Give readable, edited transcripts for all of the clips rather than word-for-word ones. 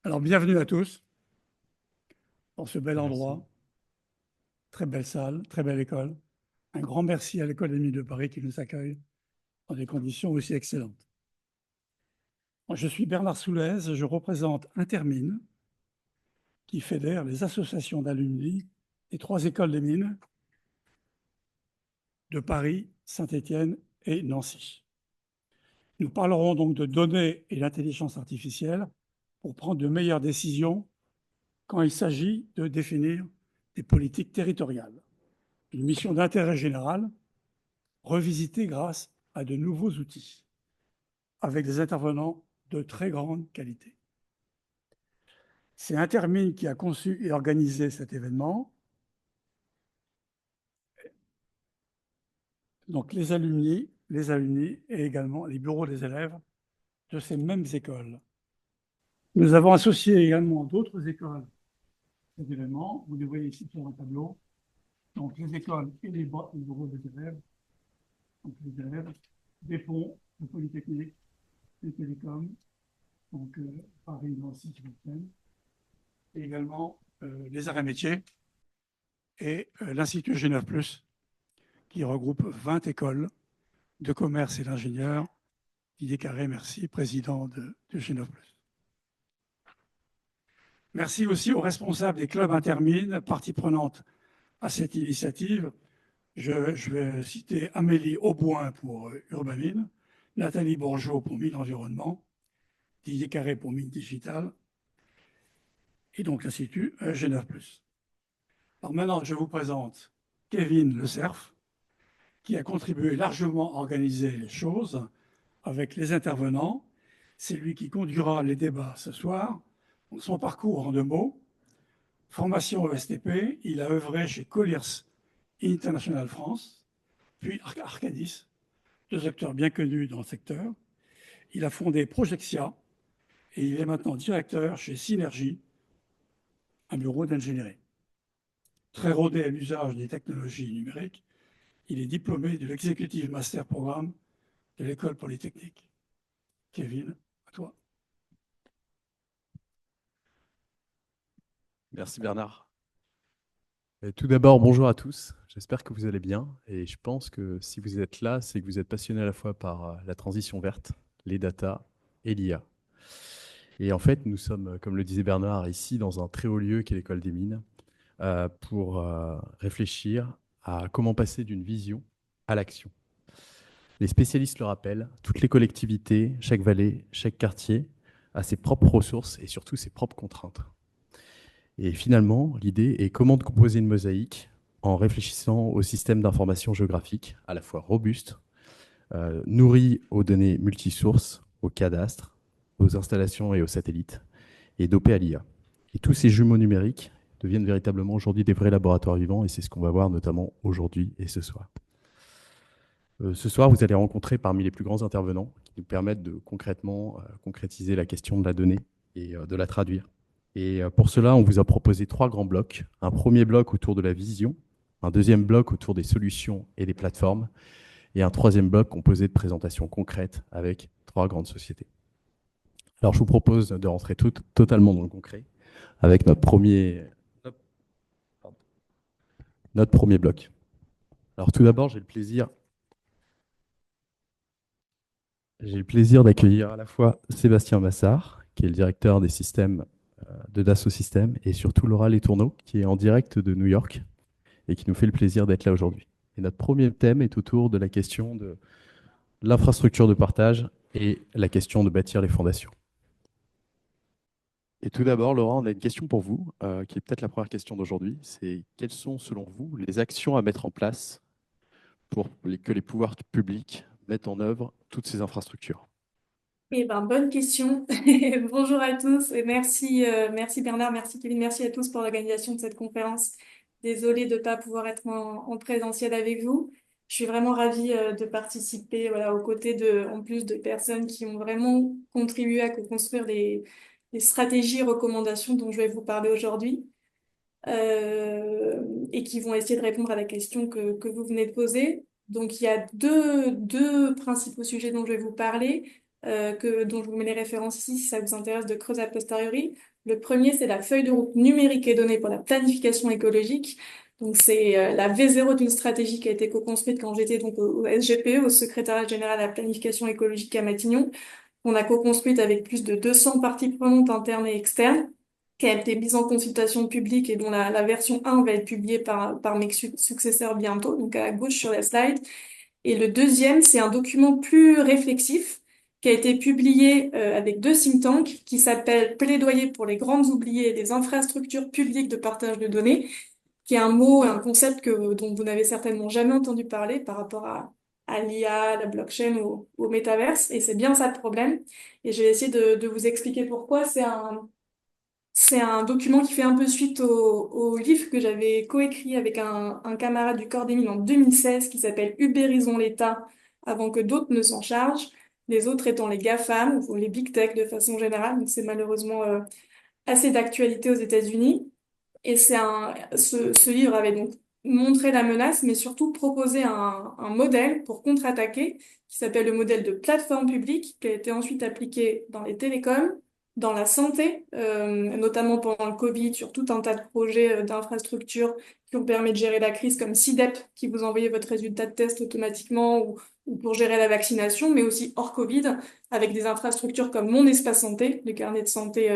Alors, bienvenue à tous dans ce bel Merci. endroit, très belle salle, très belle école. Un grand merci à l'École des Mines de Paris qui nous accueille dans des conditions aussi excellentes. Je suis Bernard Soulez, je représente Intermine, qui fédère les associations d'alumni des trois écoles des mines de Paris, Saint-Étienne et Nancy. Nous parlerons donc de données et d'intelligence artificielle pour prendre de meilleures décisions quand il s'agit de définir des politiques territoriales. Une mission d'intérêt général revisitée grâce à de nouveaux outils, avec des intervenants de très grande qualité. C'est Intermine qui a conçu et organisé cet événement. Donc les alumni et également les bureaux des élèves de ces mêmes écoles. Nous avons associé également d'autres écoles à cet événement. Vous les voyez ici sur un tableau. Donc les écoles et les bureaux des élèves, donc les élèves des ponts, de Polytechnique, des télécoms, donc Paris, Nancy, Saint-Étienne, et également les arts et métiers et l'Institut G9+, qui regroupe 20 écoles de commerce et d'ingénieurs. Didier Carré, merci, président de G9+. Merci aussi aux responsables des clubs Intermine, partie prenante à cette initiative. Je vais citer Amélie Auboin pour Urbamine, Nathalie Bourgeot pour Mine Environnement, Didier Carré pour Mine Digital, et donc l'Institut G9+. Alors maintenant, je vous présente Kevin Le Cerf, qui a contribué largement à organiser les choses avec les intervenants. C'est lui qui conduira les débats ce soir. Son parcours en 2 mots: formation ESTP, il a œuvré chez Colliers International France, puis Arcadis, 2 acteurs bien connus dans le secteur. Il a fondé Projexia et il est maintenant directeur chez Synergie, un bureau d'ingénierie. Très rodé à l'usage des technologies numériques, il est diplômé de l'Executive Master Programme de l'École Polytechnique. Kevin, à toi. Merci Bernard. Tout d'abord, bonjour à tous. J'espère que vous allez bien. Et je pense que si vous êtes là, c'est que vous êtes passionné à la fois par la transition verte, les data et l'IA. Et en fait, nous sommes, comme le disait Bernard, ici dans un très haut lieu qui est l'École des Mines, pour réfléchir à comment passer d'une vision à l'action. Les spécialistes le rappellent, toutes les collectivités, chaque vallée, chaque quartier a ses propres ressources et surtout ses propres contraintes. Et finalement, l'idée est comment de composer une mosaïque en réfléchissant au système d'information géographique, à la fois robuste, nourri aux données multisources, au cadastre, aux installations et aux satellites, et dopé à l'IA. Et tous ces jumeaux numériques deviennent véritablement aujourd'hui des vrais laboratoires vivants, et c'est ce qu'on va voir notamment aujourd'hui et ce soir. Ce soir, vous allez rencontrer parmi les plus grands intervenants qui nous permettent de concrètement concrétiser la question de la donnée et de la traduire. Et pour cela, on vous a proposé 3 grands blocs. Un premier bloc autour de la vision, un deuxième bloc autour des solutions et des plateformes, et un troisième bloc composé de présentations concrètes avec 3 grandes sociétés. Alors, je vous propose de rentrer totalement dans le concret avec notre premier bloc. Alors, tout d'abord, j'ai le plaisir d'accueillir à la fois Sébastien Massard, qui est le directeur des systèmes de Dassault Systèmes, et surtout Laura Letourneau, qui est en direct de New York et qui nous fait le plaisir d'être là aujourd'hui. Et notre premier thème est autour de la question de l'infrastructure de partage et la question de bâtir les fondations. Et tout d'abord, Laura, on a une question pour vous, qui est peut-être la première question d'aujourd'hui. C'est quelles sont, selon vous, les actions à mettre en place pour que les pouvoirs publics mettent en œuvre toutes ces infrastructures? Eh ben, bonne question. Bonjour à tous et merci, merci Bernard, merci Kevin, merci à tous pour l'organisation de cette conférence. Désolée de ne pas pouvoir être en présentiel avec vous. Je suis vraiment ravie de participer, voilà, aux côtés en plus de personnes qui ont vraiment contribué à construire les stratégies et recommandations dont je vais vous parler aujourd'hui, et qui vont essayer de répondre à la question que vous venez de poser. Donc, il y a deux principaux sujets dont je vais vous parler, dont je vous mets les références ici si ça vous intéresse de creuser a posteriori. Le premier, c'est la feuille de route numérique et donnée pour la planification écologique. Donc, c'est la V0 d'une stratégie qui a été co-construite quand j'étais donc au SGPE, au Secrétariat général à la planification écologique à Matignon. On a co-construite avec plus de 200 parties prenantes internes et externes, qui a été mise en consultation publique et dont la version 1 va être publiée par mes successeurs bientôt, donc à gauche sur la slide. Et le deuxième, c'est un document plus réflexif qui a été publié avec 2 think tanks qui s'appelle Plaidoyer pour les grandes oubliées des infrastructures publiques de partage de données, qui est un mot, un concept dont vous n'avez certainement jamais entendu parler par rapport à l'IA, la blockchain ou au métaverse. Et c'est bien ça le problème. Et je vais essayer de vous expliquer pourquoi. C'est un document qui fait un peu suite au livre que j'avais coécrit avec un camarade du corps des mines en 2016 qui s'appelle Ubérisons l'État avant que d'autres ne s'en chargent, les autres étant les GAFAM ou les Big Tech de façon générale. Donc c'est malheureusement assez d'actualité aux États-Unis. Et ce livre avait donc montré la menace, mais surtout proposé un modèle pour contre-attaquer, qui s'appelle le modèle de plateforme publique, qui a été ensuite appliqué dans les télécoms, dans la santé, notamment pendant le Covid, sur tout un tas de projets d'infrastructures qui ont permis de gérer la crise, comme SIDEP, qui vous envoyait votre résultat de test automatiquement, ou pour gérer la vaccination, mais aussi hors Covid, avec des infrastructures comme Mon Espace Santé, le carnet de santé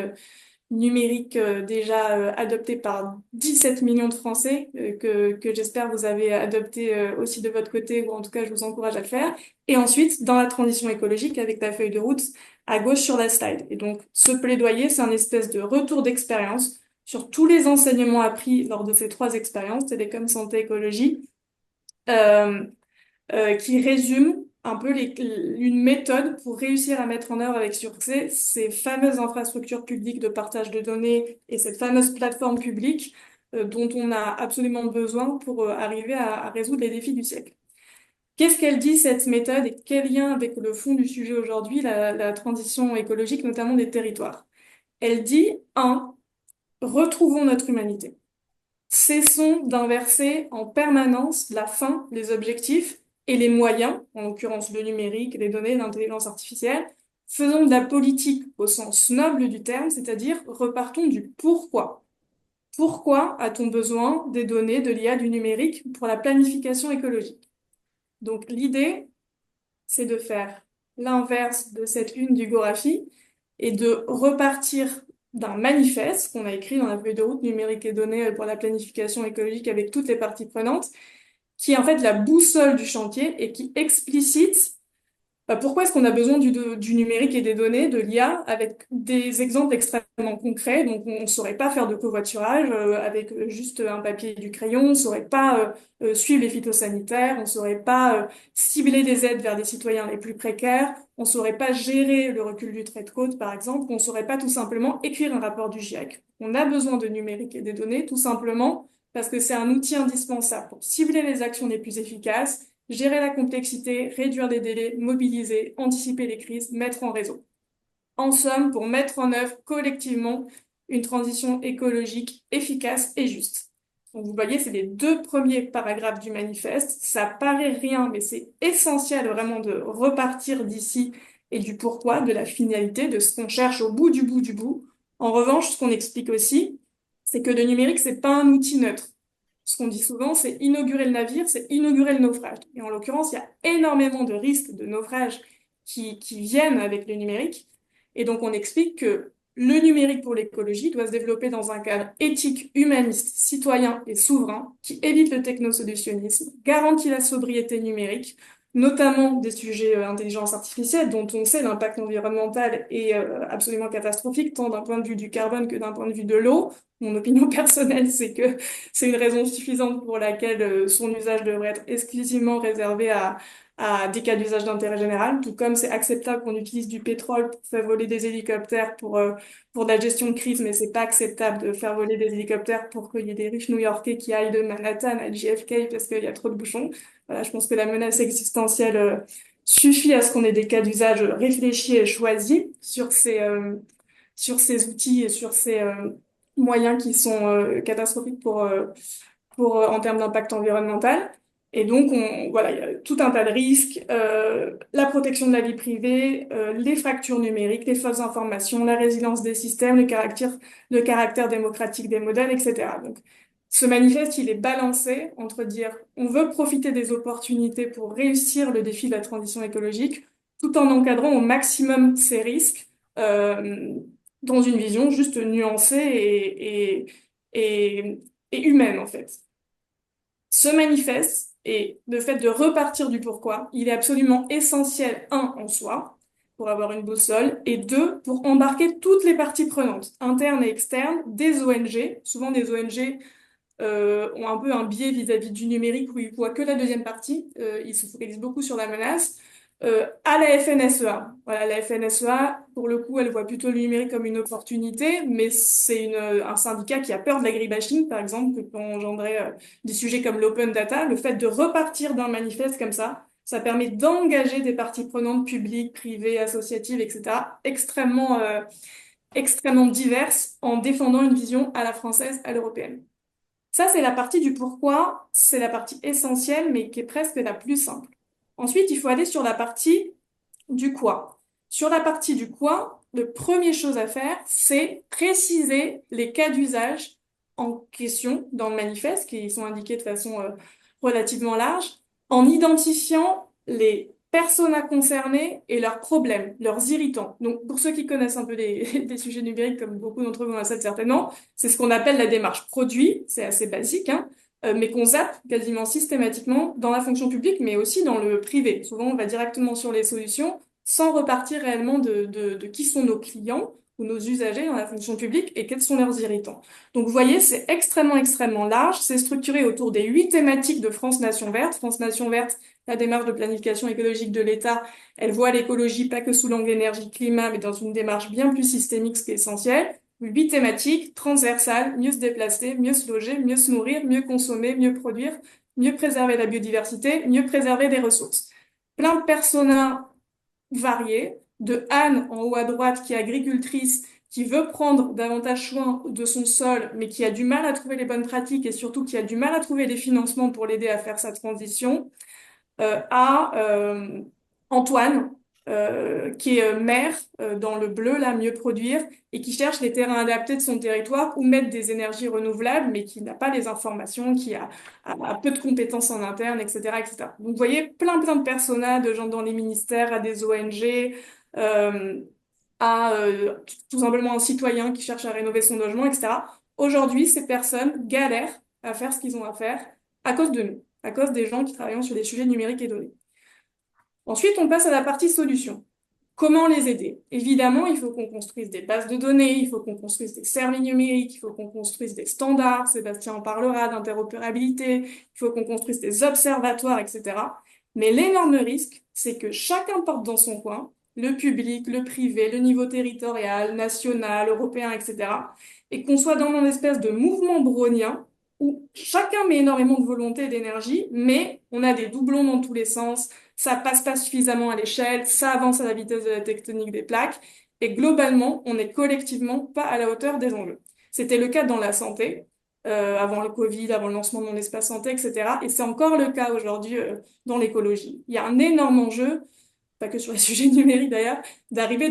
numérique déjà adopté par 17 millions de Français, que j'espère vous avez adopté aussi de votre côté, ou en tout cas je vous encourage à le faire. Et ensuite, dans la transition écologique, avec ta feuille de route à gauche sur la slide. Et donc, ce plaidoyer, c'est un espèce de retour d'expérience sur tous les enseignements appris lors de ces 3 expériences, télécom, santé, écologie, euh, qui résume un peu une méthode pour réussir à mettre en œuvre avec succès ces fameuses infrastructures publiques de partage de données et cette fameuse plateforme publique dont on a absolument besoin pour arriver à résoudre les défis du siècle. Qu'est-ce qu'elle dit, cette méthode, et quel lien avec le fond du sujet aujourd'hui, la transition écologique, notamment des territoires? Elle dit, 1, retrouvons notre humanité. Cessons d'inverser en permanence la fin, les objectifs et les moyens, en l'occurrence le numérique, les données, l'intelligence artificielle. Faisons de la politique au sens noble du terme, c'est-à-dire repartons du pourquoi. Pourquoi a-t-on besoin des données, de l'IA, du numérique pour la planification écologique? Donc l'idée, c'est de faire l'inverse de cette une du Gorafi et de repartir d'un manifeste qu'on a écrit dans la feuille de route numérique et données pour la planification écologique avec toutes les parties prenantes, qui est en fait la boussole du chantier et qui explicite pourquoi est-ce qu'on a besoin du numérique et des données, de l'IA, avec des exemples extrêmement concrets. Donc, on ne saurait pas faire de covoiturage avec juste un papier et du crayon, on ne saurait pas suivre les phytosanitaires, on ne saurait pas cibler des aides vers des citoyens les plus précaires, on ne saurait pas gérer le recul du trait de côte, par exemple, on ne saurait pas tout simplement écrire un rapport du GIEC. On a besoin de numérique et des données, tout simplement parce que c'est un outil indispensable pour cibler les actions les plus efficaces, gérer la complexité, réduire les délais, mobiliser, anticiper les crises, mettre en réseau. En somme, pour mettre en œuvre collectivement une transition écologique efficace et juste. Donc vous voyez, c'est les 2 premiers paragraphes du manifeste. Ça paraît rien, mais c'est essentiel vraiment de repartir d'ici et du pourquoi, de la finalité, de ce qu'on cherche au bout du bout du bout. En revanche, ce qu'on explique aussi, c'est que le numérique, c'est pas un outil neutre. Ce qu'on dit souvent, c'est inaugurer le navire, c'est inaugurer le naufrage. Et en l'occurrence, il y a énormément de risques de naufrage qui viennent avec le numérique. Et donc, on explique que le numérique pour l'écologie doit se développer dans un cadre éthique, humaniste, citoyen et souverain qui évite le technosolutionnisme, garantit la sobriété numérique, notamment des sujets intelligence artificielle dont on sait l'impact environnemental est absolument catastrophique, tant d'un point de vue du carbone que d'un point de vue de l'eau. Mon opinion personnelle, c'est que c'est une raison suffisante pour laquelle son usage devrait être exclusivement réservé à des cas d'usage d'intérêt général, tout comme c'est acceptable qu'on utilise du pétrole pour faire voler des hélicoptères pour de la gestion de crise, mais c'est pas acceptable de faire voler des hélicoptères pour qu'il y ait des riches New-Yorkais qui aillent de Manhattan à JFK parce qu'il y a trop de bouchons. Voilà, je pense que la menace existentielle suffit à ce qu'on ait des cas d'usage réfléchis et choisis sur ces outils et sur ces moyens qui sont catastrophiques en termes d'impact environnemental. Et donc, voilà, il y a tout un tas de risques, la protection de la vie privée, les fractures numériques, les fausses informations, la résilience des systèmes, le caractère démocratique des modèles, etc. Donc, ce manifeste, il est balancé entre dire on veut profiter des opportunités pour réussir le défi de la transition écologique, tout en encadrant au maximum ces risques, dans une vision juste nuancée et humaine, en fait. Ce manifeste et le fait de repartir du pourquoi, il est absolument essentiel, un, en soi, pour avoir une boussole, et deux, pour embarquer toutes les parties prenantes, internes et externes, des ONG. Souvent, des ONG ont un peu un biais vis-à-vis du numérique où ils voient que la deuxième partie. Ils se focalisent beaucoup sur la menace. À la FNSEA. Voilà, la FNSEA, pour le coup, elle voit plutôt le numérique comme une opportunité, mais c'est un syndicat qui a peur de l'agribashing, par exemple, que peut engendrer des sujets comme l'open data. Le fait de repartir d'un manifeste comme ça permet d'engager des parties prenantes publiques, privées, associatives, etc., extrêmement diverses, en défendant une vision à la française, à l'européenne. Ça, c'est la partie du pourquoi, c'est la partie essentielle, mais qui est presque la plus simple. Ensuite, il faut aller sur la partie du quoi. Sur la partie du quoi, la première chose à faire, c'est préciser les cas d'usage en question dans le manifeste, qui sont indiqués de façon relativement large, en identifiant les personas concernés et leurs problèmes, leurs irritants. Donc, pour ceux qui connaissent un peu des sujets numériques, comme beaucoup d'entre vous en savent certainement, c'est ce qu'on appelle la démarche produit, c'est assez basique, hein, mais qu'on zappe quasiment systématiquement dans la fonction publique, mais aussi dans le privé. Souvent, on va directement sur les solutions sans repartir réellement de qui sont nos clients ou nos usagers dans la fonction publique et quels sont leurs irritants. Donc, vous voyez, c'est extrêmement large. C'est structuré autour des 8 thématiques de France Nation Verte. France Nation Verte, la démarche de planification écologique de l'État, elle voit l'écologie pas que sous l'angle énergie-climat, mais dans une démarche bien plus systémique, ce qui est essentiel. 8 thématiques transversales: mieux se déplacer, mieux se loger, mieux se nourrir, mieux consommer, mieux produire, mieux préserver la biodiversité, mieux préserver les ressources. Plein de personas variés, de Anne en haut à droite qui est agricultrice, qui veut prendre davantage soin de son sol, mais qui a du mal à trouver les bonnes pratiques et surtout qui a du mal à trouver des financements pour l'aider à faire sa transition, à Antoine, qui est maire dans le bleu, là, mieux produire, et qui cherche les terrains adaptés de son territoire où mettre des énergies renouvelables, mais qui n'a pas les informations, qui a peu de compétences en interne, etc., etc. Donc, vous voyez, plein de personas, de gens dans les ministères, à des ONG, euh, à tout simplement un citoyen qui cherche à rénover son logement, etc. Aujourd'hui, ces personnes galèrent à faire ce qu'ils ont à faire à cause de nous, à cause des gens qui travaillent sur des sujets numériques et données. Ensuite, on passe à la partie solution. Comment les aider? Évidemment, il faut qu'on construise des bases de données, il faut qu'on construise des services numériques, il faut qu'on construise des standards, Sébastien en parlera, d'interopérabilité, il faut qu'on construise des observatoires, etc. Mais l'énorme risque, c'est que chacun porte dans son coin, le public, le privé, le niveau territorial, national, européen, etc. Et qu'on soit dans une espèce de mouvement brownien où chacun met énormément de volonté et d'énergie, mais on a des doublons dans tous les sens, ça passe pas suffisamment à l'échelle, ça avance à la vitesse de la tectonique des plaques, et globalement, on n'est collectivement pas à la hauteur des enjeux. C'était le cas dans la santé, avant le Covid, avant le lancement de mon espace santé, etc. Et c'est encore le cas aujourd'hui dans l'écologie. Il y a un énorme enjeu, pas que sur les sujets numériques d'ailleurs, d'arriver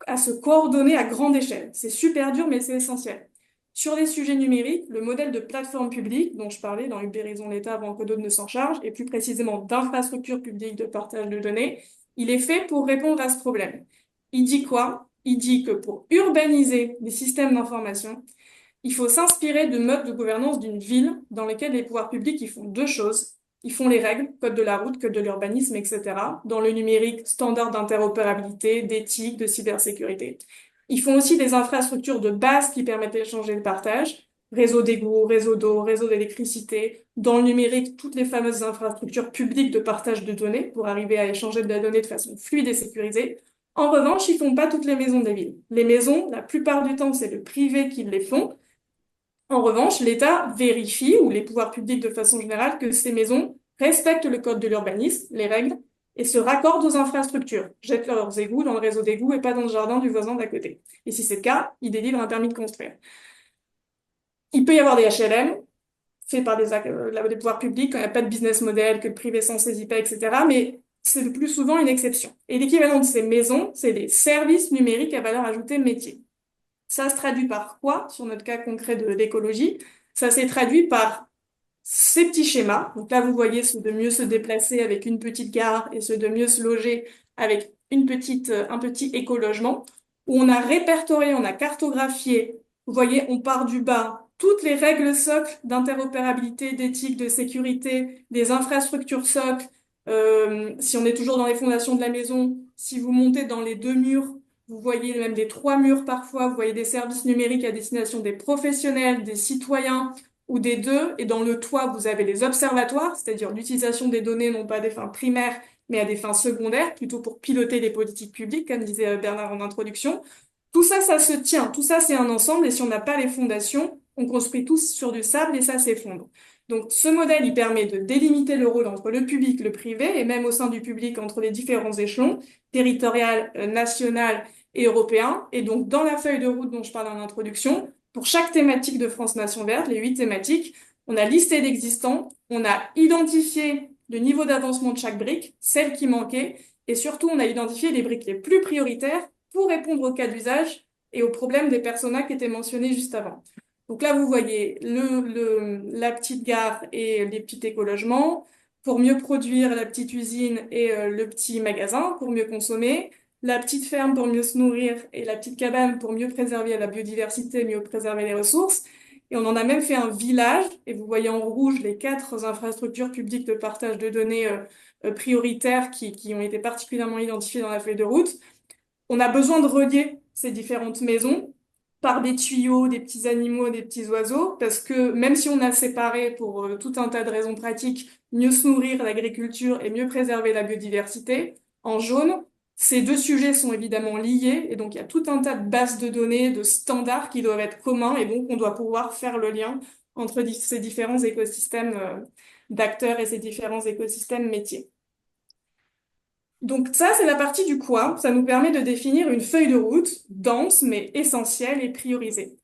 à se coordonner à grande échelle. C'est super dur, mais c'est essentiel. Sur les sujets numériques, le modèle de plateforme publique dont je parlais dans Ubérisons l'État avant que d'autres ne s'en chargent, et plus précisément d'infrastructures publiques de partage de données, il est fait pour répondre à ce problème. Il dit quoi? Il dit que pour urbaniser les systèmes d'information, il faut s'inspirer de modes de gouvernance d'une ville dans lesquels les pouvoirs publics ils font deux choses. Ils font les règles, code de la route, code de l'urbanisme, etc. Dans le numérique, standards d'interopérabilité, d'éthique, de cybersécurité. Ils font aussi des infrastructures de base qui permettent d'échanger le partage, réseau d'égouts, réseau d'eau, réseau d'électricité. Dans le numérique, toutes les fameuses infrastructures publiques de partage de données pour arriver à échanger de la donnée de façon fluide et sécurisée. En revanche, ils font pas toutes les maisons des villes. Les maisons, la plupart du temps, c'est le privé qui les font. En revanche, l'État vérifie, ou les pouvoirs publics de façon générale, que ces maisons respectent le code de l'urbanisme, les règles, et se raccordent aux infrastructures, jettent leurs égouts dans le réseau d'égouts et pas dans le jardin du voisin d'à côté. Et si c'est le cas, ils délivrent un permis de construire. Il peut y avoir des HLM, fait par les pouvoirs publics, quand il n'y a pas de business model, que le privé s'en saisit pas, etc. Mais c'est le plus souvent une exception. Et l'équivalent de ces maisons, c'est des services numériques à valeur ajoutée métier. Ça se traduit par quoi, sur notre cas concret de l'écologie? Ça s'est traduit par ces petits schémas. Donc là, vous voyez ceux de mieux se déplacer avec une petite gare et ceux de mieux se loger avec un petit écologement, où on a répertorié, on a cartographié. Vous voyez, on part du bas. Toutes les règles socles d'interopérabilité, d'éthique, de sécurité, des infrastructures socles. Si on est toujours dans les fondations de la maison, si vous montez dans les 2 murs, vous voyez même des 3 murs parfois, vous voyez des services numériques à destination des professionnels, des citoyens ou des deux. Et dans le toit, vous avez les observatoires, c'est-à-dire l'utilisation des données non pas à des fins primaires, mais à des fins secondaires, plutôt pour piloter les politiques publiques, comme disait Bernard en introduction. Tout ça, ça se tient. Tout ça, c'est un ensemble. Et si on n'a pas les fondations, on construit tous sur du sable et ça s'effondre. Donc, ce modèle, il permet de délimiter le rôle entre le public, le privé, et même au sein du public entre les différents échelons, territorial, national et européen. Et donc, dans la feuille de route dont je parle en introduction, pour chaque thématique de France Nation Verte, les 8 thématiques, on a listé l'existant, on a identifié le niveau d'avancement de chaque brique, celles qui manquaient, et surtout, on a identifié les briques les plus prioritaires pour répondre aux cas d'usage et aux problèmes des personas qui étaient mentionnés juste avant. Donc là, vous voyez la petite gare et les petits écologements, pour mieux produire la petite usine et le petit magasin, pour mieux consommer, la petite ferme pour mieux se nourrir et la petite cabane pour mieux préserver la biodiversité, mieux préserver les ressources. Et on en a même fait un village, et vous voyez en rouge les 4 infrastructures publiques de partage de données prioritaires qui ont été particulièrement identifiées dans la feuille de route. On a besoin de relier ces différentes maisons par des tuyaux, des petits animaux, des petits oiseaux, parce que même si on a séparé pour tout un tas de raisons pratiques, mieux se nourrir, l'agriculture et mieux préserver la biodiversité, en jaune, ces 2 sujets sont évidemment liés, et donc il y a tout un tas de bases de données, de standards qui doivent être communs, et donc on doit pouvoir faire le lien entre ces différents écosystèmes d'acteurs et ces différents écosystèmes métiers. Donc ça, c'est la partie du quoi. Ça nous permet de définir une feuille de route dense, mais essentielle et priorisée.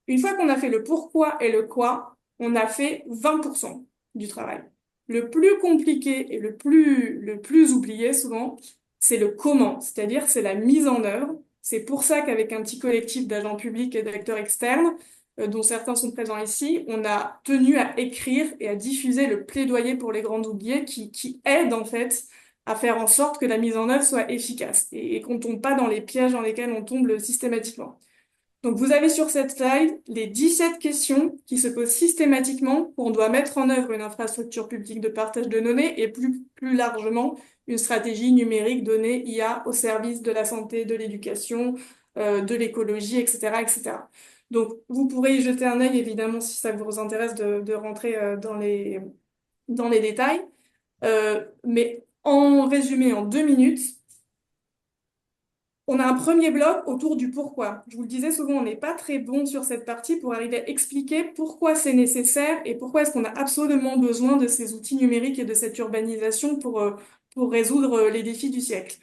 Une fois qu'on a fait le pourquoi et le quoi, on a fait 20% du travail. Le plus compliqué et le plus oublié souvent, c'est le comment, c'est-à-dire c'est la mise en œuvre. C'est pour ça qu'avec un petit collectif d'agents publics et d'acteurs externes, dont certains sont présents ici, on a tenu à écrire et à diffuser le plaidoyer pour les grands oubliés qui aide en fait à faire en sorte que la mise en œuvre soit efficace et qu'on ne tombe pas dans les pièges dans lesquels on tombe systématiquement. Donc, vous avez sur cette slide les 17 questions qui se posent systématiquement quand on doit mettre en œuvre une infrastructure publique de partage de données et plus largement une stratégie numérique donnée IA au service de la santé, de l'éducation, de l'écologie, etc., etc. Donc, vous pourrez y jeter un œil, évidemment, si ça vous intéresse de rentrer dans les détails. Mais en résumé, en 2 minutes, on a un premier bloc autour du pourquoi. Je vous le disais souvent, on n'est pas très bon sur cette partie pour arriver à expliquer pourquoi c'est nécessaire et pourquoi est-ce qu'on a absolument besoin de ces outils numériques et de cette urbanisation pour résoudre les défis du siècle.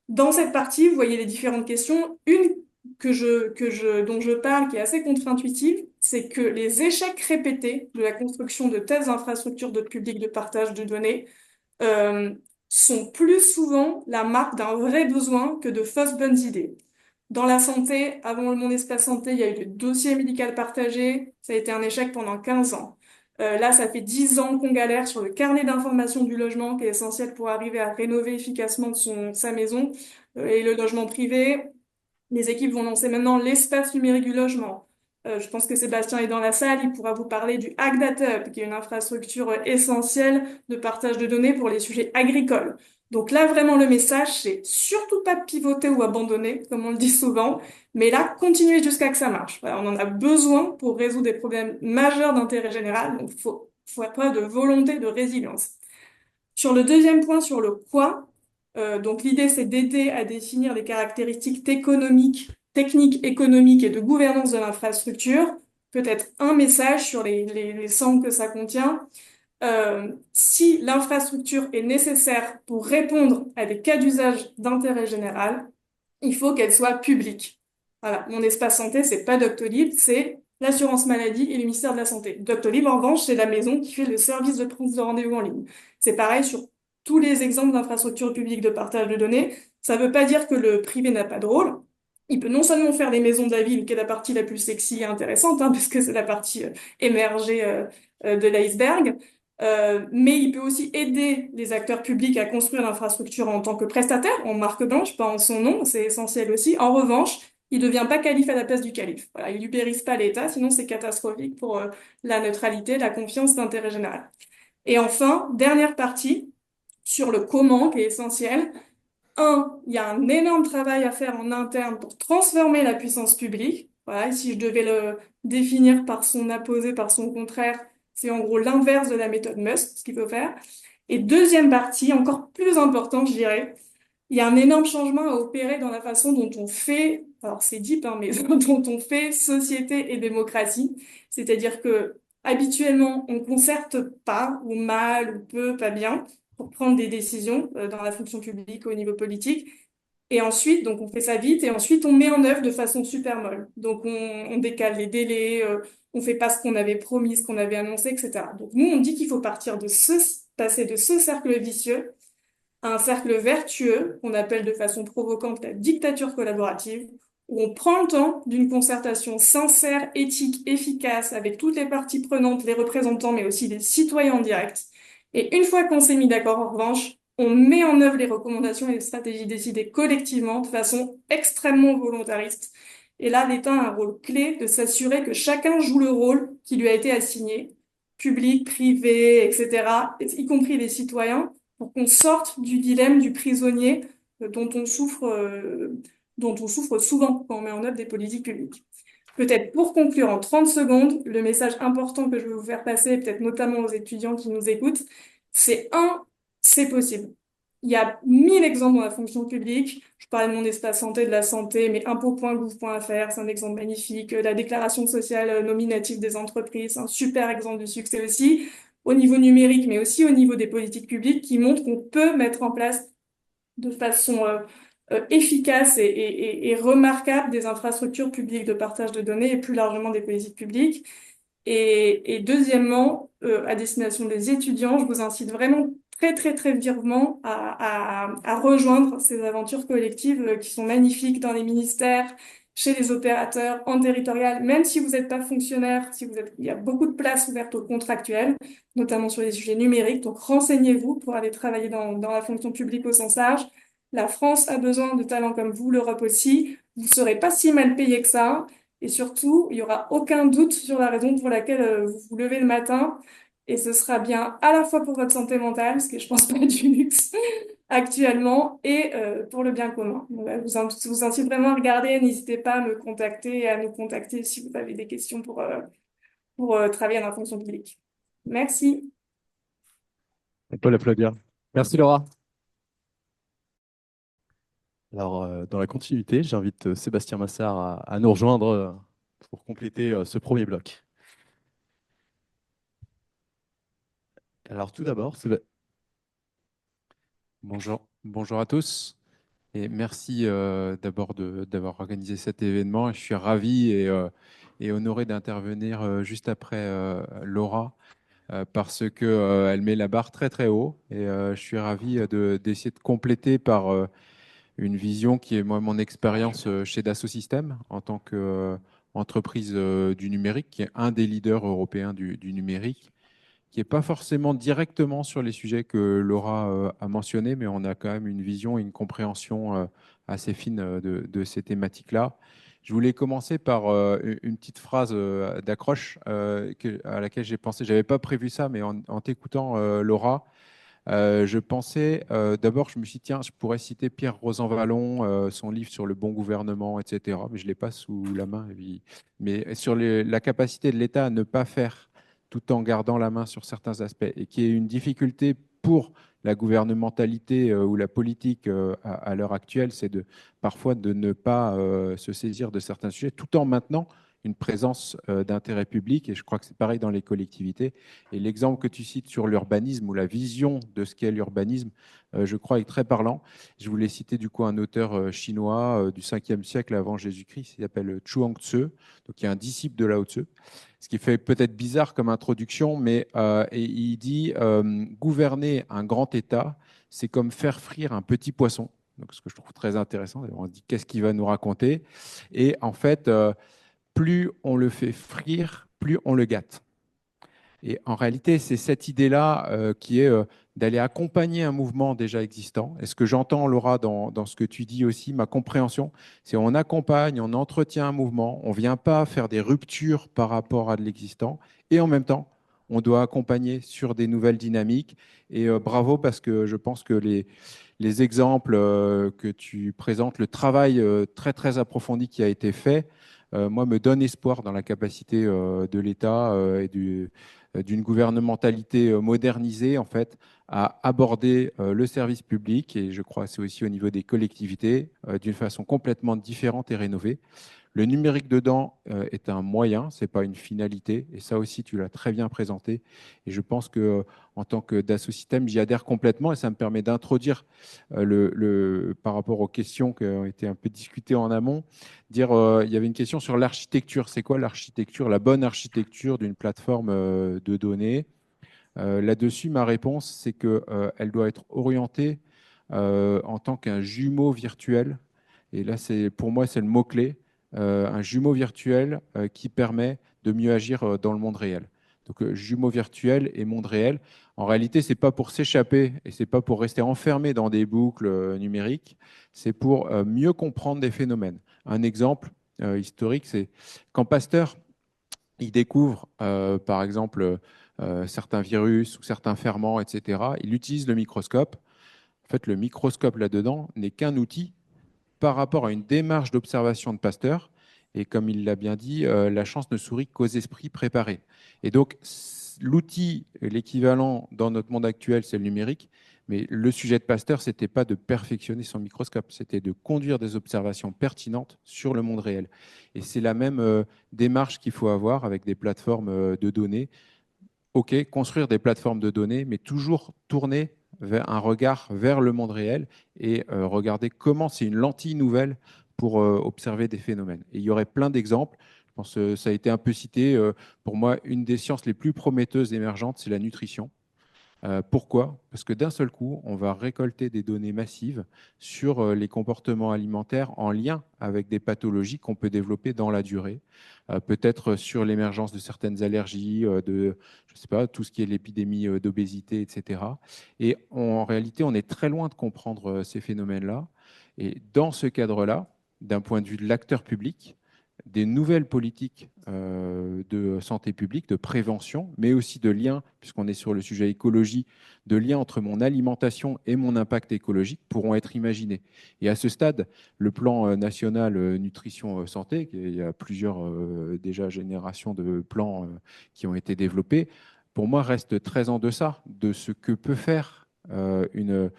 Dans cette partie, vous voyez les différentes questions. Une dont je parle, qui est assez contre-intuitive, c'est que les échecs répétés de la construction de telles infrastructures de public de partage de données sont plus souvent la marque d'un vrai besoin que de fausses bonnes idées. Dans la santé, avant le Monde Espace Santé, il y a eu le dossier médical partagé, ça a été un échec pendant 15 ans. Là, ça fait 10 ans qu'on galère sur le carnet d'information du logement, qui est essentiel pour arriver à rénover efficacement sa maison et le logement privé. Les équipes vont lancer maintenant l'espace numérique du logement. Je pense que Sébastien est dans la salle, il pourra vous parler du Hack Data Hub, qui est une infrastructure essentielle de partage de données pour les sujets agricoles. Donc là, vraiment, le message, c'est surtout pas pivoter ou abandonner, comme on le dit souvent, mais là, continuer jusqu'à que ça marche. Voilà, on en a besoin pour résoudre des problèmes majeurs d'intérêt général, donc faut être preuve de volonté, de résilience. Sur le deuxième point, sur le quoi, donc l'idée, c'est d'aider à définir les caractéristiques techniques, économiques et de gouvernance de l'infrastructure. Peut-être un message sur les 100 que ça contient. Si l'infrastructure est nécessaire pour répondre à des cas d'usage d'intérêt général, il faut qu'elle soit publique. Voilà, mon espace santé, c'est pas Doctolib, c'est l'assurance maladie et le ministère de la Santé. Doctolib, en revanche, c'est la maison qui fait le service de prise de rendez-vous en ligne. C'est pareil sur tous les exemples d'infrastructures publiques de partage de données. Ça ne veut pas dire que le privé n'a pas de rôle. Il peut non seulement faire les maisons de la ville, qui est la partie la plus sexy et intéressante, hein, parce que c'est la partie émergée de l'iceberg, mais il peut aussi aider les acteurs publics à construire l'infrastructure en tant que prestataire, en marque blanche, pas en son nom, c'est essentiel aussi. En revanche, il ne devient pas calife à la place du calife. Voilà, il n'ubérise pas l'État, sinon c'est catastrophique pour la neutralité, la confiance, l'intérêt général. Et enfin, dernière partie, sur le comment, qui est essentiel. Un, il y a un énorme travail à faire en interne pour transformer la puissance publique. Voilà, et si je devais le définir par son apposé, par son contraire, c'est en gros l'inverse de la méthode Must, ce qu'il faut faire. Et deuxième partie, encore plus importante, je dirais, il y a un énorme changement à opérer dans la façon dont on fait, alors c'est deep, hein, mais dont on fait société et démocratie. C'est-à-dire que habituellement, on concerte pas, ou mal, ou peu, pas bien, pour prendre des décisions dans la fonction publique au niveau politique. Et ensuite, donc on fait ça vite, et ensuite on met en œuvre de façon super molle. Donc on décale les délais, on fait pas ce qu'on avait promis, ce qu'on avait annoncé, etc. Donc nous, on dit qu'il faut partir de passer de ce cercle vicieux un cercle vertueux qu'on appelle de façon provocante la dictature collaborative, où on prend le temps d'une concertation sincère, éthique, efficace avec toutes les parties prenantes, les représentants, mais aussi les citoyens en direct. Et une fois qu'on s'est mis d'accord, en revanche, on met en œuvre les recommandations et les stratégies décidées collectivement de façon extrêmement volontariste. Et là, l'État a un rôle clé de s'assurer que chacun joue le rôle qui lui a été assigné, public, privé, etc., y compris les citoyens, pour qu'on sorte du dilemme du prisonnier dont on souffre souvent quand on met en œuvre des politiques publiques. Peut-être pour conclure en 30 secondes, le message important que je veux vous faire passer, peut-être notamment aux étudiants qui nous écoutent, c'est un, c'est possible. Il y a 1000 exemples dans la fonction publique. Je parlais de mon espace santé, de la santé, mais impôts.gouv.fr, c'est un exemple magnifique. La déclaration sociale nominative des entreprises, c'est un super exemple de succès aussi au niveau numérique, mais aussi au niveau des politiques publiques qui montrent qu'on peut mettre en place de façon efficace et remarquable des infrastructures publiques de partage de données et plus largement des politiques publiques. Et deuxièmement, à destination des étudiants, je vous incite vraiment très, très, très vivement à rejoindre ces aventures collectives qui sont magnifiques dans les ministères, chez les opérateurs, en territorial, même si vous n'êtes pas fonctionnaire, si vous êtes, il y a beaucoup de places ouvertes aux contractuels, notamment sur les sujets numériques. Donc, renseignez-vous pour aller travailler dans la fonction publique au sens large. La France a besoin de talents comme vous, l'Europe aussi. Vous ne serez pas si mal payé que ça. Et surtout, il n'y aura aucun doute sur la raison pour laquelle vous vous levez le matin. Et ce sera bien à la fois pour votre santé mentale, ce qui est, je pense, pas du luxe actuellement, et pour le bien commun. Donc, voilà, je vous incite vraiment à regarder. N'hésitez pas à me contacter et à nous contacter si vous avez des questions pour travailler dans la fonction publique. Merci. Et Paul Flavia. Merci Laura. Alors, dans la continuité, j'invite Sébastien Massard à nous rejoindre pour compléter ce premier bloc. Alors, tout d'abord, Bonjour à tous et merci d'abord d'avoir organisé cet événement. Je suis ravi et honoré d'intervenir juste après Laura parce qu'elle met la barre très très haut et je suis ravi d'essayer de compléter par une vision qui est moi mon expérience chez Dassault Systèmes en tant qu'entreprise du numérique, qui est un des leaders européens du numérique, qui n'est pas forcément directement sur les sujets que Laura a mentionnés, mais on a quand même une vision et une compréhension assez fine de ces thématiques-là. Je voulais commencer par une petite phrase d'accroche à laquelle j'ai pensé. Je n'avais pas prévu ça, mais en t'écoutant, Laura, je pensais, d'abord, je me suis dit, tiens, je pourrais citer Pierre Rosanvallon, son livre sur le bon gouvernement, etc. Mais je ne l'ai pas sous la main. Mais sur la capacité de l'État à ne pas faire tout en gardant la main sur certains aspects, et qui est une difficulté pour la gouvernementalité ou la politique à l'heure actuelle, c'est parfois de ne pas se saisir de certains sujets, tout en maintenant une présence d'intérêt public, et je crois que c'est pareil dans les collectivités. Et l'exemple que tu cites sur l'urbanisme ou la vision de ce qu'est l'urbanisme, je crois, est très parlant. Je voulais citer du coup un auteur chinois du 5e siècle avant Jésus-Christ, il s'appelle Chuang Tzu, donc il est un disciple de Lao Tzu, ce qui fait peut-être bizarre comme introduction, mais et il dit gouverner un grand État, c'est comme faire frire un petit poisson. Donc, ce que je trouve très intéressant, on se dit qu'est-ce qu'il va nous raconter. Et en fait, plus on le fait frire, plus on le gâte. Et en réalité, c'est cette idée-là qui est d'aller accompagner un mouvement déjà existant. Et ce que j'entends, Laura, dans ce que tu dis aussi, ma compréhension, c'est on accompagne, on entretient un mouvement, on ne vient pas faire des ruptures par rapport à de l'existant. Et en même temps, on doit accompagner sur des nouvelles dynamiques. Et bravo, parce que je pense que les exemples que tu présentes, le travail très, très approfondi qui a été fait, moi, me donne espoir dans la capacité de l'État et d'une gouvernementalité modernisée, en fait, à aborder le service public, et je crois que c'est aussi au niveau des collectivités, d'une façon complètement différente et rénovée. Le numérique dedans est un moyen, ce n'est pas une finalité. Et ça aussi, tu l'as très bien présenté. Et je pense qu'en tant que Dassault Systèmes, j'y adhère complètement. Et ça me permet d'introduire, par rapport aux questions qui ont été un peu discutées en amont, dire il y avait une question sur l'architecture. C'est quoi l'architecture, la bonne architecture d'une plateforme de données? Là-dessus, ma réponse, c'est qu'elle doit être orientée en tant qu'un jumeau virtuel. Et là, pour moi, c'est le mot-clé, un jumeau virtuel qui permet de mieux agir dans le monde réel. Donc, jumeau virtuel et monde réel. En réalité, ce n'est pas pour s'échapper et ce n'est pas pour rester enfermé dans des boucles numériques, c'est pour mieux comprendre des phénomènes. Un exemple historique, c'est quand Pasteur il découvre, par exemple, certains virus ou certains ferments, etc. Il utilise le microscope. En fait, le microscope là-dedans n'est qu'un outil par rapport à une démarche d'observation de Pasteur. Et comme il l'a bien dit, la chance ne sourit qu'aux esprits préparés. Et donc, l'outil, l'équivalent dans notre monde actuel, c'est le numérique. Mais le sujet de Pasteur, ce n'était pas de perfectionner son microscope, c'était de conduire des observations pertinentes sur le monde réel. Et c'est la même démarche qu'il faut avoir avec des plateformes de données. OK, construire des plateformes de données, mais toujours tourner vers un regard vers le monde réel et regarder comment c'est une lentille nouvelle pour observer des phénomènes. Et il y aurait plein d'exemples. Je pense que ça a été un peu cité. Pour moi, une des sciences les plus prometteuses émergentes, c'est la nutrition. Pourquoi? Parce que d'un seul coup, on va récolter des données massives sur les comportements alimentaires en lien avec des pathologies qu'on peut développer dans la durée, peut-être sur l'émergence de certaines allergies, de, je sais pas, tout ce qui est l'épidémie d'obésité, etc. Et en réalité, on est très loin de comprendre ces phénomènes-là. Et dans ce cadre-là, d'un point de vue de l'acteur public, des nouvelles politiques de santé publique, de prévention, mais aussi de lien, puisqu'on est sur le sujet écologie, de lien entre mon alimentation et mon impact écologique pourront être imaginées. Et à ce stade, le plan national nutrition santé, il y a plusieurs déjà générations de plans qui ont été développés, pour moi reste très en deçà de ce que peut faire une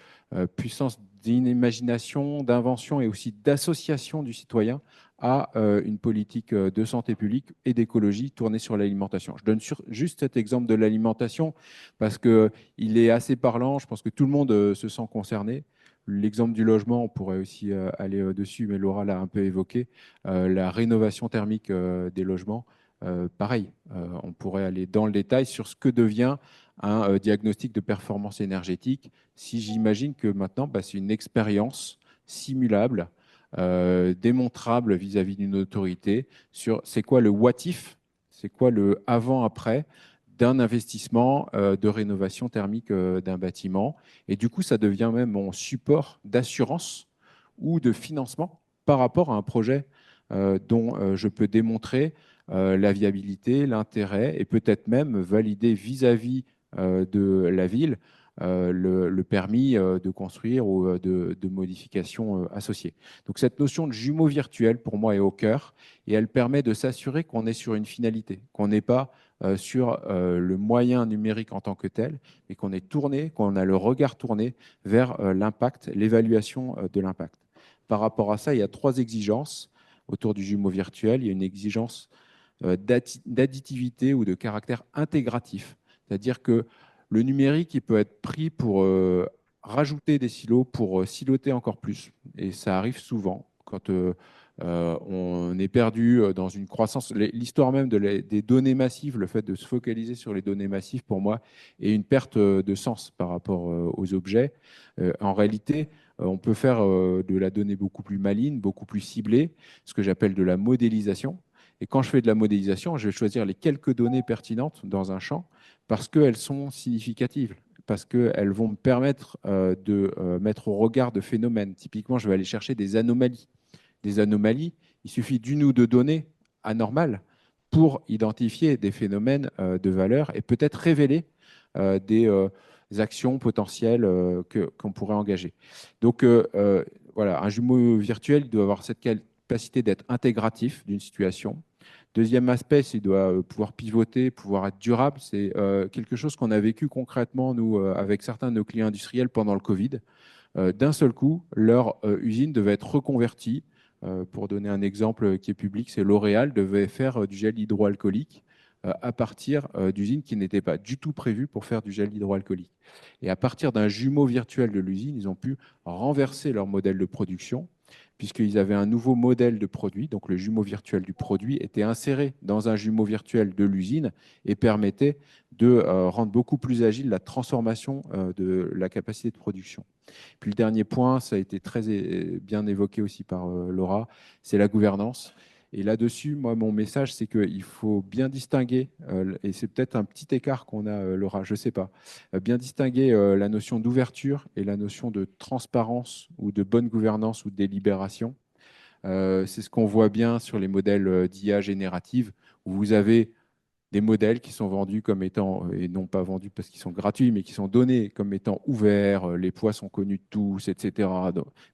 puissance d'imagination, d'invention et aussi d'association du citoyen à une politique de santé publique et d'écologie tournée sur l'alimentation. Je donne juste cet exemple de l'alimentation parce qu'il est assez parlant. Je pense que tout le monde se sent concerné. L'exemple du logement, on pourrait aussi aller dessus, mais Laura l'a un peu évoqué. La rénovation thermique des logements, pareil, on pourrait aller dans le détail sur ce que devient un diagnostic de performance énergétique. Si j'imagine que maintenant, c'est une expérience simulable, démontrable vis-à-vis d'une autorité sur c'est quoi le what if, c'est quoi le avant-après d'un investissement de rénovation thermique d'un bâtiment. Et du coup, ça devient même mon support d'assurance ou de financement par rapport à un projet dont je peux démontrer la viabilité, l'intérêt et peut-être même valider vis-à-vis de la ville le permis de construire ou de modifications associées. Donc cette notion de jumeau virtuel, pour moi, est au cœur et elle permet de s'assurer qu'on est sur une finalité, qu'on n'est pas sur le moyen numérique en tant que tel, mais qu'on est tourné, qu'on a le regard tourné vers l'impact, l'évaluation de l'impact. Par rapport à ça, il y a 3 exigences autour du jumeau virtuel. Il y a une exigence d'additivité ou de caractère intégratif. C'est-à-dire que le numérique, il peut être pris pour rajouter des silos, pour siloter encore plus. Et ça arrive souvent quand on est perdu dans une croissance. L'histoire même des données massives, le fait de se focaliser sur les données massives, pour moi, est une perte de sens par rapport aux objets. En réalité, on peut faire de la donnée beaucoup plus maligne, beaucoup plus ciblée, ce que j'appelle de la modélisation. Et quand je fais de la modélisation, je vais choisir les quelques données pertinentes dans un champ parce qu'elles sont significatives, parce qu'elles vont me permettre de mettre au regard de phénomènes. Typiquement, je vais aller chercher des anomalies. Des anomalies, il suffit d'une ou deux données anormales pour identifier des phénomènes de valeur et peut-être révéler des actions potentielles qu'on pourrait engager. Donc, voilà, un jumeau virtuel doit avoir cette capacité d'être intégratif d'une situation. Deuxième aspect, c'est qu'il doit pouvoir pivoter, pouvoir être durable. C'est quelque chose qu'on a vécu concrètement, nous, avec certains de nos clients industriels pendant le Covid. D'un seul coup, leur usine devait être reconvertie. Pour donner un exemple qui est public, c'est L'Oréal devait faire du gel hydroalcoolique à partir d'usines qui n'étaient pas du tout prévues pour faire du gel hydroalcoolique. Et à partir d'un jumeau virtuel de l'usine, ils ont pu renverser leur modèle de production puisqu'ils avaient un nouveau modèle de produit. Donc le jumeau virtuel du produit était inséré dans un jumeau virtuel de l'usine et permettait de rendre beaucoup plus agile la transformation de la capacité de production. Puis le dernier point, ça a été très bien évoqué aussi par Laura, c'est la gouvernance. Et là-dessus, moi, mon message, c'est qu'il faut bien distinguer, et c'est peut-être un petit écart qu'on a, Laura, je ne sais pas, bien distinguer la notion d'ouverture et la notion de transparence ou de bonne gouvernance ou de délibération. C'est ce qu'on voit bien sur les modèles d'IA générative, où vous avez des modèles qui sont vendus comme étant, et non pas vendus parce qu'ils sont gratuits, mais qui sont donnés comme étant ouverts, les poids sont connus de tous, etc.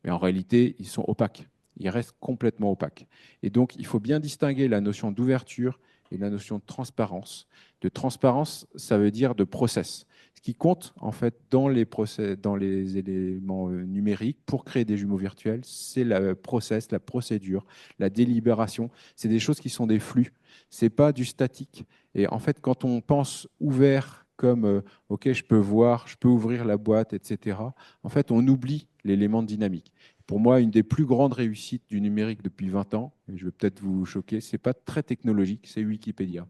Mais en réalité, ils sont opaques. Ils restent complètement opaques. Et donc, il faut bien distinguer la notion d'ouverture et la notion de transparence. De transparence, ça veut dire de process. Ce qui compte, en fait, dans les éléments numériques pour créer des jumeaux virtuels, c'est la process, la procédure, la délibération. C'est des choses qui sont des flux. Ce n'est pas du statique. Et en fait, quand on pense ouvert comme OK, je peux voir, je peux ouvrir la boîte, etc., en fait, on oublie l'élément de dynamique. Pour moi, une des plus grandes réussites du numérique depuis 20 ans, et je vais peut-être vous choquer, ce n'est pas très technologique, c'est Wikipédia.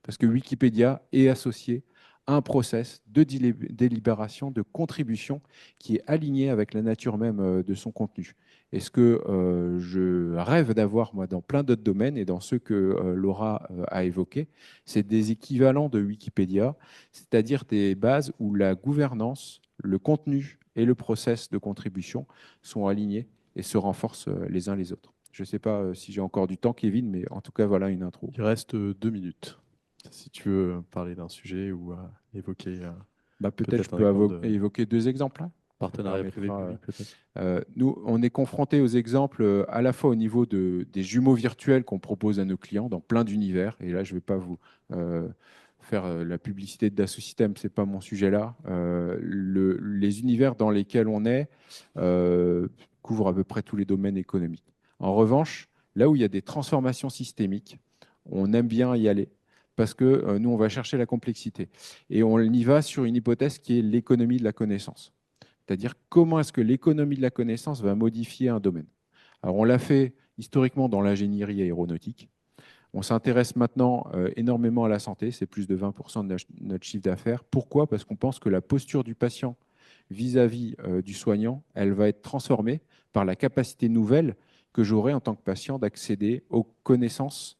Parce que Wikipédia est associé à un process de délibération, de contribution qui est aligné avec la nature même de son contenu. Et ce que je rêve d'avoir, moi, dans plein d'autres domaines et dans ceux que Laura a évoqués, c'est des équivalents de Wikipédia, c'est-à-dire des bases où la gouvernance, le contenu et le process de contribution sont alignés et se renforcent les uns les autres. Je ne sais pas si j'ai encore du temps, Kevin, mais en tout cas, voilà une intro. Il reste 2 minutes. Si tu veux parler d'un sujet ou évoquer Peut-être je un peux exemple de évoquer deux exemples. partenariat privé-public, peut-être. Nous, on est confronté aux exemples à la fois au niveau des jumeaux virtuels qu'on propose à nos clients dans plein d'univers. Et là, je ne vais pas vous faire la publicité de Dassault Systèmes, ce n'est pas mon sujet là. Les univers dans lesquels on est couvrent à peu près tous les domaines économiques. En revanche, là où il y a des transformations systémiques, on aime bien y aller parce que nous, on va chercher la complexité. Et on y va sur une hypothèse qui est l'économie de la connaissance. C'est-à-dire comment est-ce que l'économie de la connaissance va modifier un domaine. Alors on l'a fait historiquement dans l'ingénierie aéronautique. On s'intéresse maintenant énormément à la santé, c'est plus de 20% de notre chiffre d'affaires. Pourquoi? Parce qu'on pense que la posture du patient vis-à-vis du soignant, elle va être transformée par la capacité nouvelle que j'aurai en tant que patient d'accéder aux connaissances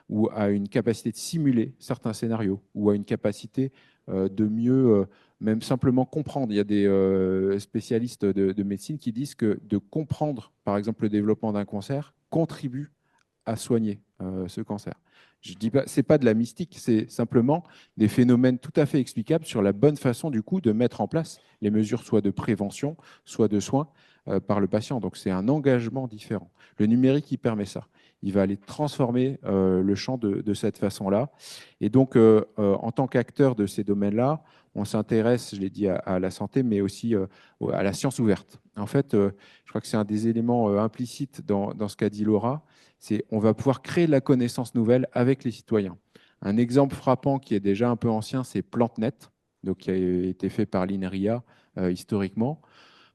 ou à une capacité de simuler certains scénarios ou à une capacité de mieux même simplement comprendre. Il y a des spécialistes de médecine qui disent que de comprendre, par exemple, le développement d'un cancer contribue à soigner ce cancer. Je dis pas, c'est pas de la mystique, c'est simplement des phénomènes tout à fait explicables sur la bonne façon du coup de mettre en place les mesures soit de prévention, soit de soins par le patient. Donc c'est un engagement différent. Le numérique, il permet ça. Il va aller transformer le champ de cette façon-là. Et donc, en tant qu'acteur de ces domaines-là, on s'intéresse, je l'ai dit, à la santé, mais aussi à la science ouverte. En fait, je crois que c'est un des éléments implicites dans ce qu'a dit Laura, c'est on va pouvoir créer de la connaissance nouvelle avec les citoyens. Un exemple frappant qui est déjà un peu ancien, c'est PlanteNet, donc qui a été fait par l'INRIA historiquement.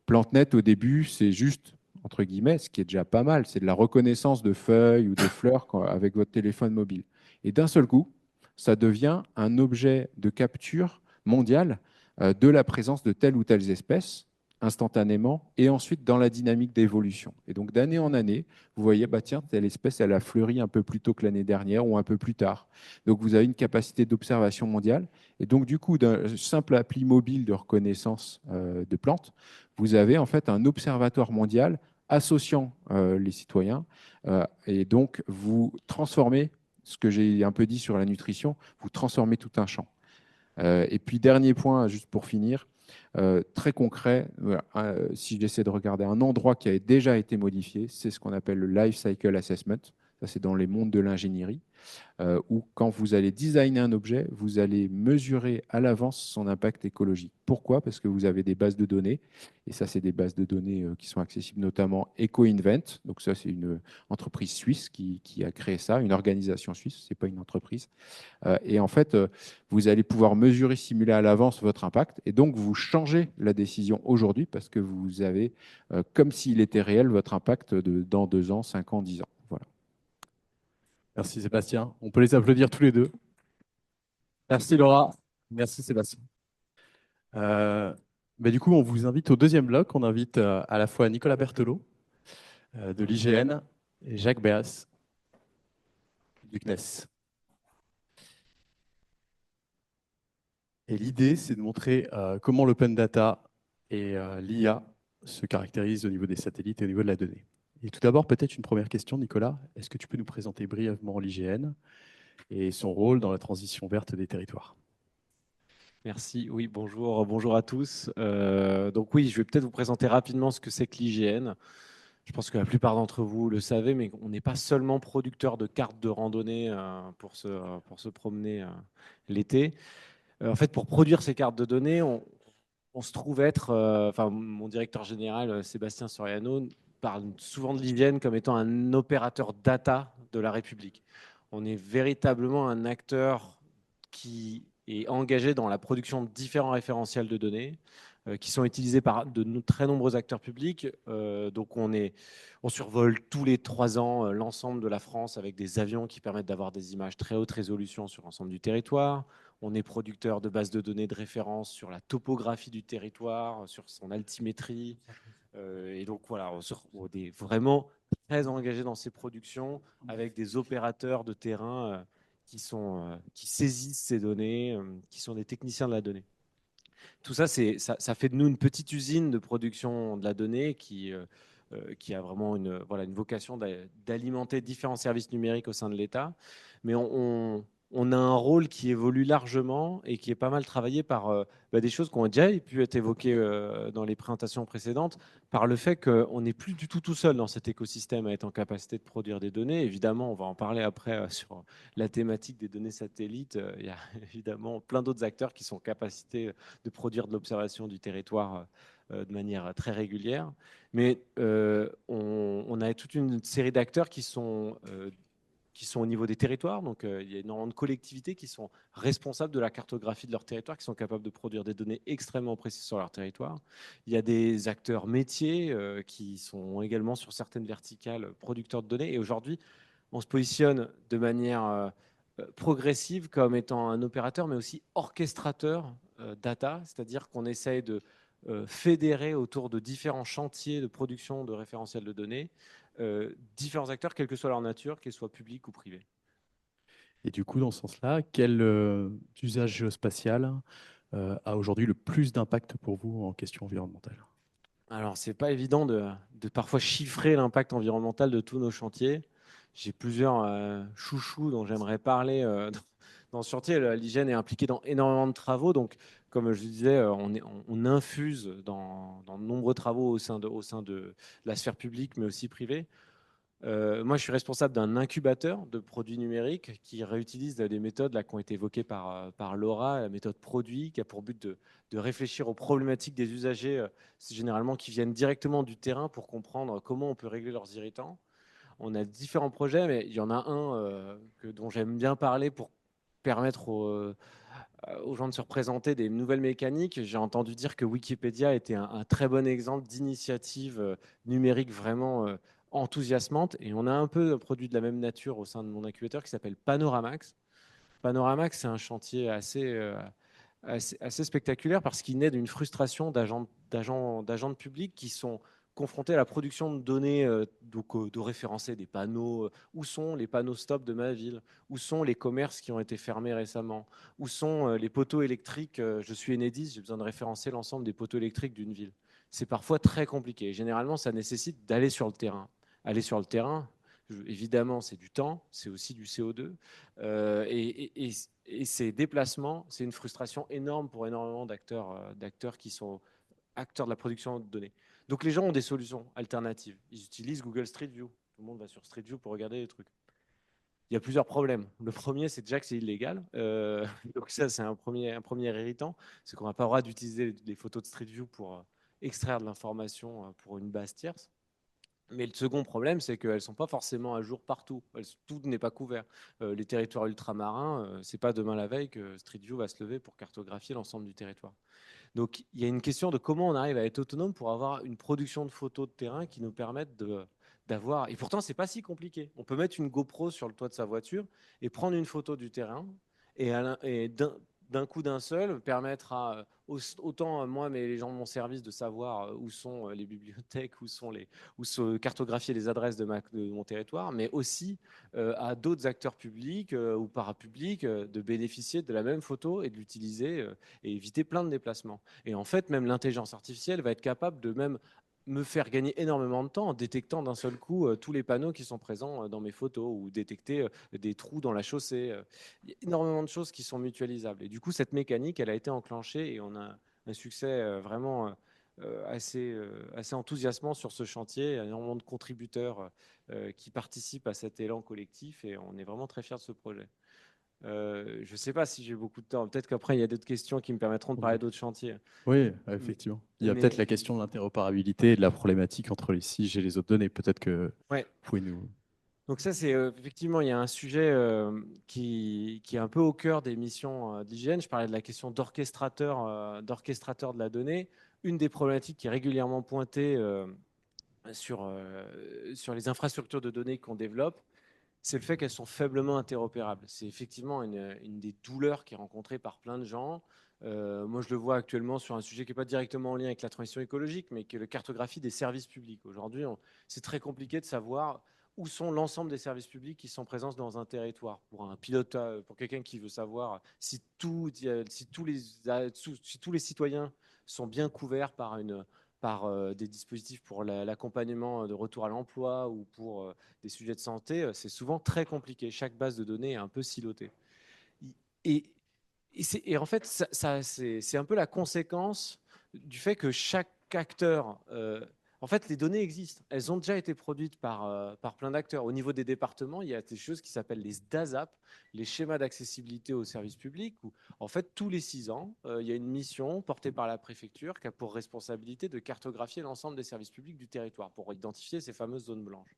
PlanteNet, au début, c'est juste, entre guillemets, ce qui est déjà pas mal, c'est de la reconnaissance de feuilles ou de fleurs avec votre téléphone mobile. Et d'un seul coup, ça devient un objet de capture mondial de la présence de telle ou telle espèce instantanément et ensuite dans la dynamique d'évolution. Et donc d'année en année, vous voyez, bah tiens, telle espèce, elle a fleuri un peu plus tôt que l'année dernière ou un peu plus tard. Donc vous avez une capacité d'observation mondiale. Et donc du coup, d'un simple appli mobile de reconnaissance de plantes, vous avez en fait un observatoire mondial associant les citoyens. Et donc vous transformez, ce que j'ai un peu dit sur la nutrition, vous transformez tout un champ. Et puis dernier point, juste pour finir, très concret, voilà, si j'essaie de regarder un endroit qui a déjà été modifié, c'est ce qu'on appelle le Life Cycle Assessment. Ça, c'est dans les mondes de l'ingénierie, où quand vous allez designer un objet, vous allez mesurer à l'avance son impact écologique. Pourquoi? Parce que vous avez des bases de données, et ça, c'est des bases de données qui sont accessibles notamment EcoInvent. Donc ça, c'est une entreprise suisse qui a créé ça, une organisation suisse, ce n'est pas une entreprise. Et en fait, vous allez pouvoir mesurer, simuler à l'avance votre impact. Et donc, vous changez la décision aujourd'hui parce que vous avez, comme s'il était réel, votre impact dans 2 ans, 5 ans, 10 ans. Voilà. Merci Sébastien. On peut les applaudir tous les deux. Merci Laura. Merci Sébastien. Du coup, on vous invite au deuxième bloc. On invite à la fois Nicolas Berthelot de l'IGN et Jacques Béas du CNES. Et l'idée, c'est de montrer comment l'open data et l'IA se caractérisent au niveau des satellites et au niveau de la donnée. Et tout d'abord, peut-être une première question, Nicolas. Est-ce que tu peux nous présenter brièvement l'IGN et son rôle dans la transition verte des territoires? Merci. Oui, bonjour à tous. Donc oui, je vais peut-être vous présenter rapidement ce que c'est que l'IGN. Je pense que la plupart d'entre vous le savez, mais on n'est pas seulement producteur de cartes de randonnée pour se promener l'été. En fait, pour produire ces cartes de données, on se trouve être, enfin, mon directeur général, Sébastien Soriano, parle souvent de l'IGN comme étant un opérateur data de la République. On est véritablement un acteur qui est engagé dans la production de différents référentiels de données qui sont utilisés par de très nombreux acteurs publics. Donc on survole tous les 3 ans l'ensemble de la France avec des avions qui permettent d'avoir des images très haute résolution sur l'ensemble du territoire. On est producteur de bases de données de référence sur la topographie du territoire, sur son altimétrie. Et donc voilà, on est vraiment très engagé dans ces productions avec des opérateurs de terrain qui saisissent ces données, qui sont des techniciens de la donnée. Tout ça, ça fait de nous une petite usine de production de la donnée qui a vraiment une vocation d'alimenter différents services numériques au sein de l'État. Mais on a un rôle qui évolue largement et qui est pas mal travaillé par des choses qui ont déjà pu être évoquées dans les présentations précédentes, par le fait qu'on n'est plus du tout seul dans cet écosystème à être en capacité de produire des données. Évidemment, on va en parler après sur la thématique des données satellites. Il y a évidemment plein d'autres acteurs qui sont en capacité de produire de l'observation du territoire de manière très régulière. Mais on a toute une série d'acteurs qui sont au niveau des territoires. Donc, il y a énormément de collectivités qui sont responsables de la cartographie de leur territoire, qui sont capables de produire des données extrêmement précises sur leur territoire. Il y a des acteurs métiers qui sont également sur certaines verticales producteurs de données. Et aujourd'hui, on se positionne de manière progressive comme étant un opérateur, mais aussi orchestrateur data, c'est-à-dire qu'on essaye de fédérer autour de différents chantiers de production de référentiels de données différents acteurs, quelle que soit leur nature, qu'ils soient publics ou privés. Et du coup, dans ce sens-là, quel usage géospatial a aujourd'hui le plus d'impact pour vous en question environnementale? Alors, c'est pas évident de parfois chiffrer l'impact environnemental de tous nos chantiers. J'ai plusieurs chouchous dont j'aimerais parler dans ce chantier. L'IGN est impliquée dans énormément de travaux. Donc, comme je disais, on infuse dans de nombreux travaux au sein de la sphère publique, mais aussi privée. Moi, je suis responsable d'un incubateur de produits numériques qui réutilise des méthodes là, qui ont été évoquées par Laura, la méthode produit, qui a pour but de réfléchir aux problématiques des usagers, généralement qui viennent directement du terrain pour comprendre comment on peut régler leurs irritants. On a différents projets, mais il y en a un dont j'aime bien parler pour permettre aux gens de se représenter des nouvelles mécaniques. J'ai entendu dire que Wikipédia était un très bon exemple d'initiative numérique vraiment enthousiasmante. Et on a un peu un produit de la même nature au sein de mon incubateur qui s'appelle Panoramax. Panoramax, c'est un chantier assez spectaculaire parce qu'il naît d'une frustration d'agents de public qui sont confrontés à la production de données, de référencer des panneaux. Où sont les panneaux stop de ma ville? Où sont les commerces qui ont été fermés récemment? Où sont les poteaux électriques? Je suis Enedis, j'ai besoin de référencer l'ensemble des poteaux électriques d'une ville. C'est parfois très compliqué. Généralement, ça nécessite d'aller sur le terrain. Aller sur le terrain, évidemment, c'est du temps, c'est aussi du CO2. Et ces déplacements, c'est une frustration énorme pour énormément d'acteurs qui sont acteurs de la production de données. Donc les gens ont des solutions alternatives. Ils utilisent Google Street View. Tout le monde va sur Street View pour regarder les trucs. Il y a plusieurs problèmes. Le premier, c'est déjà que c'est illégal. Donc ça, c'est un premier irritant. C'est qu'on n'a pas le droit d'utiliser les photos de Street View pour extraire de l'information pour une base tierce. Mais le second problème, c'est qu'elles ne sont pas forcément à jour partout. Tout n'est pas couvert. Les territoires ultramarins, ce n'est pas demain la veille que Street View va se lever pour cartographier l'ensemble du territoire. Donc, il y a une question de comment on arrive à être autonome pour avoir une production de photos de terrain qui nous permette d'avoir... Et pourtant, ce n'est pas si compliqué. On peut mettre une GoPro sur le toit de sa voiture et prendre une photo du terrain et d'un coup d'un seul permettre à autant moi mais les gens de mon service de savoir où sont les bibliothèques, où se cartographier les adresses de mon territoire, mais aussi à d'autres acteurs publics ou parapublics de bénéficier de la même photo et de l'utiliser et éviter plein de déplacements. Et en fait, même l'intelligence artificielle va être capable de même me faire gagner énormément de temps en détectant d'un seul coup tous les panneaux qui sont présents dans mes photos ou détecter des trous dans la chaussée. Il y a énormément de choses qui sont mutualisables. Et du coup, cette mécanique, elle a été enclenchée et on a un succès vraiment assez enthousiasmant sur ce chantier. Il y a énormément de contributeurs qui participent à cet élan collectif et on est vraiment très fiers de ce projet. Je ne sais pas si j'ai beaucoup de temps. Peut-être qu'après, il y a d'autres questions qui me permettront de parler d'autres chantiers. Oui, effectivement. Il y a peut-être la question de l'interopérabilité et de la problématique entre les SIG et les autres données. Peut-être que ouais. vous pouvez nous... Donc ça, c'est effectivement, il y a un sujet qui est un peu au cœur des missions d'IGN. Je parlais de la question d'orchestrateur de la donnée. Une des problématiques qui est régulièrement pointée sur les infrastructures de données qu'on développe, c'est le fait qu'elles sont faiblement interopérables. C'est effectivement une des douleurs qui est rencontrée par plein de gens. Moi, je le vois actuellement sur un sujet qui n'est pas directement en lien avec la transition écologique, mais qui est la cartographie des services publics. Aujourd'hui, c'est très compliqué de savoir où sont l'ensemble des services publics qui sont présents dans un territoire. Pour un pilote, pour quelqu'un qui veut savoir si tous les citoyens sont bien couverts par des dispositifs pour l'accompagnement de retour à l'emploi ou pour des sujets de santé, c'est souvent très compliqué. Chaque base de données est un peu silotée. Et en fait, c'est un peu la conséquence du fait que chaque acteur... en fait, les données existent. Elles ont déjà été produites par plein d'acteurs. Au niveau des départements, il y a des choses qui s'appellent les DASAP, les schémas d'accessibilité aux services publics, où en fait, tous les 6 ans, il y a une mission portée par la préfecture qui a pour responsabilité de cartographier l'ensemble des services publics du territoire pour identifier ces fameuses zones blanches.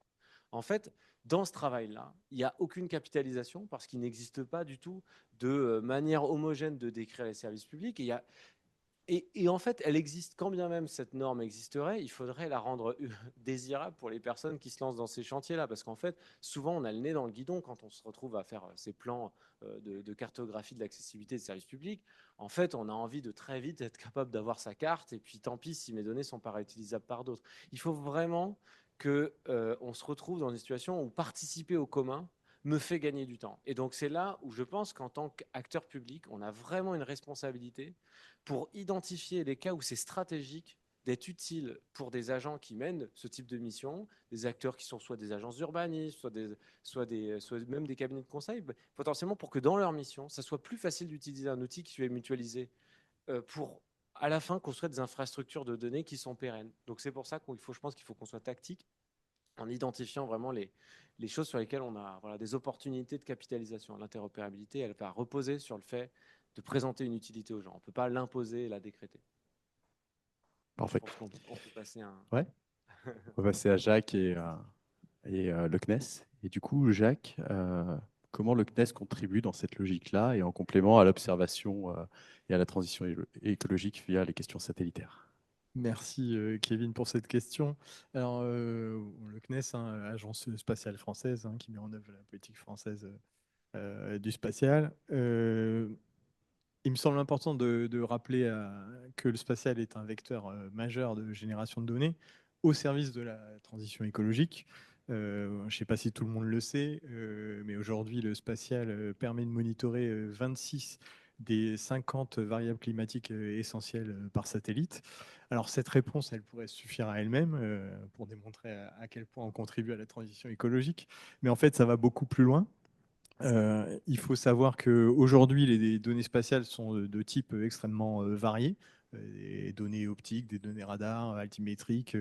En fait, dans ce travail-là, il n'y a aucune capitalisation parce qu'il n'existe pas du tout de manière homogène de décrire les services publics. Et en fait, elle existe, quand bien même cette norme existerait, il faudrait la rendre désirable pour les personnes qui se lancent dans ces chantiers-là. Parce qu'en fait, souvent, on a le nez dans le guidon quand on se retrouve à faire ces plans de cartographie de l'accessibilité des services publics. En fait, on a envie de très vite être capable d'avoir sa carte. Et puis, tant pis si mes données ne sont pas réutilisables par d'autres. Il faut vraiment qu'on se retrouve dans une situation où participer au commun me fait gagner du temps. Et donc, c'est là où je pense qu'en tant qu'acteur public, on a vraiment une responsabilité pour identifier les cas où c'est stratégique d'être utile pour des agents qui mènent ce type de mission, des acteurs qui sont soit des agences d'urbanisme, soit même des cabinets de conseil, potentiellement pour que dans leur mission, ça soit plus facile d'utiliser un outil qui soit mutualisé pour, à la fin, construire des infrastructures de données qui sont pérennes. Donc c'est pour ça je pense qu'il faut qu'on soit tactique en identifiant vraiment les choses sur lesquelles on a des opportunités de capitalisation. L'interopérabilité, elle va reposer sur le fait de présenter une utilité aux gens. On ne peut pas l'imposer et la décréter. Parfait. Je pense qu'on peut passer un... Ouais. On va passer à Jacques et le CNES. Et du coup, Jacques, comment le CNES contribue dans cette logique-là et en complément à l'observation et à la transition écologique via les questions satellitaires? Merci Kevin pour cette question. Alors, le CNES, hein, Agence spatiale française, hein, qui met en œuvre la politique française du spatial. Il me semble important de rappeler que le spatial est un vecteur majeur de génération de données au service de la transition écologique. Je ne sais pas si tout le monde le sait, mais aujourd'hui, le spatial permet de monitorer 26 des 50 variables climatiques essentielles par satellite. Alors, cette réponse, elle pourrait suffire à elle-même pour démontrer à quel point on contribue à la transition écologique. Mais en fait, ça va beaucoup plus loin. Il faut savoir qu'aujourd'hui, les données spatiales sont de type extrêmement varié. Des données optiques, des données radar, altimétriques,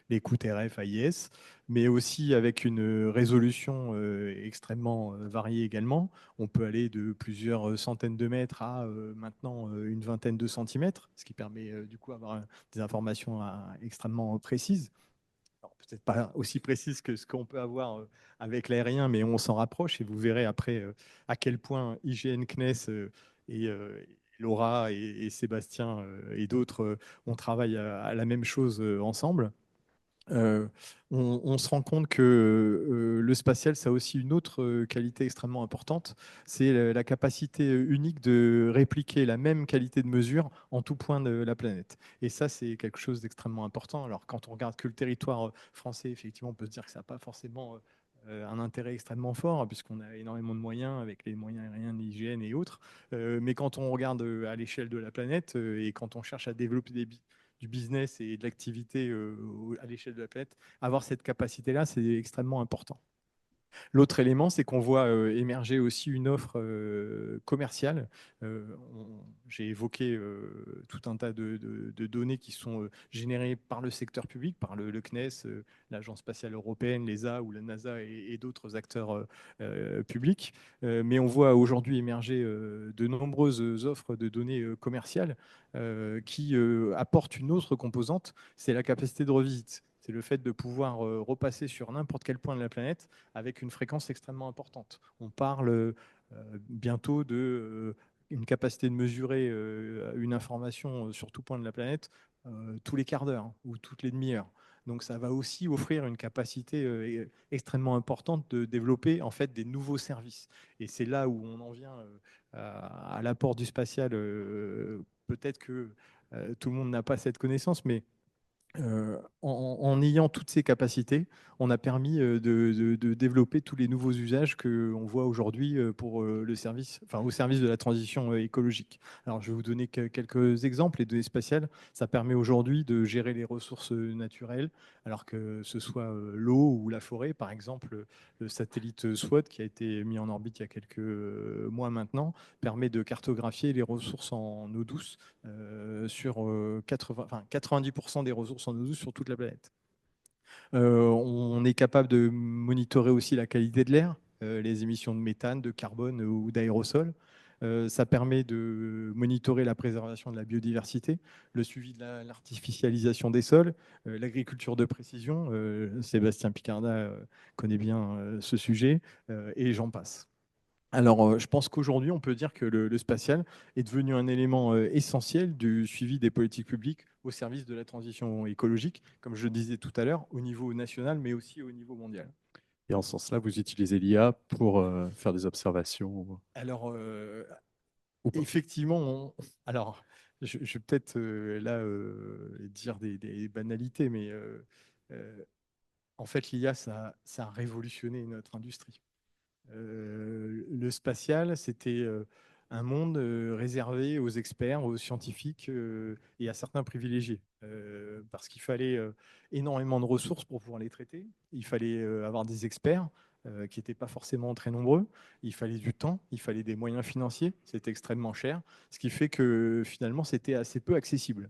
l'écoute RF, AIS, mais aussi avec une résolution extrêmement variée également. On peut aller de plusieurs centaines de mètres à maintenant une vingtaine de centimètres, ce qui permet du coup d'avoir des informations extrêmement précises. Peut-être pas aussi précise que ce qu'on peut avoir avec l'aérien, mais on s'en rapproche et vous verrez après à quel point IGN, CNES et Laura et Sébastien et d'autres, on travaille à la même chose ensemble. Euh, on se rend compte que le spatial, ça a aussi une autre qualité extrêmement importante, c'est la capacité unique de répliquer la même qualité de mesure en tout point de la planète. Et ça, c'est quelque chose d'extrêmement important. Alors, quand on regarde que le territoire français, effectivement, on peut se dire que ça n'a pas forcément un intérêt extrêmement fort, puisqu'on a énormément de moyens avec les moyens aériens de l'IGN et autres. Mais quand on regarde à l'échelle de la planète et quand on cherche à développer du business et de l'activité à l'échelle de la planète, avoir cette capacité-là, c'est extrêmement important. L'autre élément, c'est qu'on voit émerger aussi une offre commerciale. J'ai évoqué tout un tas de données qui sont générées par le secteur public, par le CNES, l'Agence spatiale européenne, l'ESA ou la NASA et d'autres acteurs publics. Mais on voit aujourd'hui émerger de nombreuses offres de données commerciales qui apportent une autre composante, c'est la capacité de revisite. C'est le fait de pouvoir repasser sur n'importe quel point de la planète avec une fréquence extrêmement importante. On parle bientôt de une capacité de mesurer une information sur tout point de la planète tous les quarts d'heure ou toutes les demi-heures. Donc ça va aussi offrir une capacité extrêmement importante de développer en fait des nouveaux services. Et c'est là où on en vient à l'apport du spatial. Peut-être que tout le monde n'a pas cette connaissance, mais en ayant toutes ces capacités, on a permis de développer tous les nouveaux usages qu'on voit aujourd'hui pour le service, enfin, au service de la transition écologique. Alors, je vais vous donner quelques exemples. Les données spatiales, ça permet aujourd'hui de gérer les ressources naturelles, alors que ce soit l'eau ou la forêt. Par exemple, le satellite SWOT, qui a été mis en orbite il y a quelques mois maintenant, permet de cartographier les ressources en eau douce sur 90% des ressources en eau douce sur toute la planète. On est capable de monitorer aussi la qualité de l'air, les émissions de méthane, de carbone ou d'aérosols. Ça permet de monitorer la préservation de la biodiversité, le suivi de l'artificialisation des sols, l'agriculture de précision. Sébastien Picarda connaît bien ce sujet et j'en passe. Alors, je pense qu'aujourd'hui, on peut dire que le spatial est devenu un élément essentiel du suivi des politiques publiques au service de la transition écologique, comme je le disais tout à l'heure, au niveau national, mais aussi au niveau mondial. Et en ce sens-là, vous utilisez l'IA pour faire des observations Alors, ou pas? effectivement, alors, je vais peut-être là dire des banalités, mais en fait, l'IA, ça a révolutionné notre industrie. Le spatial, c'était un monde réservé aux experts, aux scientifiques et à certains privilégiés. Parce qu'il fallait énormément de ressources pour pouvoir les traiter. Il fallait avoir des experts qui n'étaient pas forcément très nombreux. Il fallait du temps, il fallait des moyens financiers. C'était extrêmement cher. Ce qui fait que finalement, c'était assez peu accessible.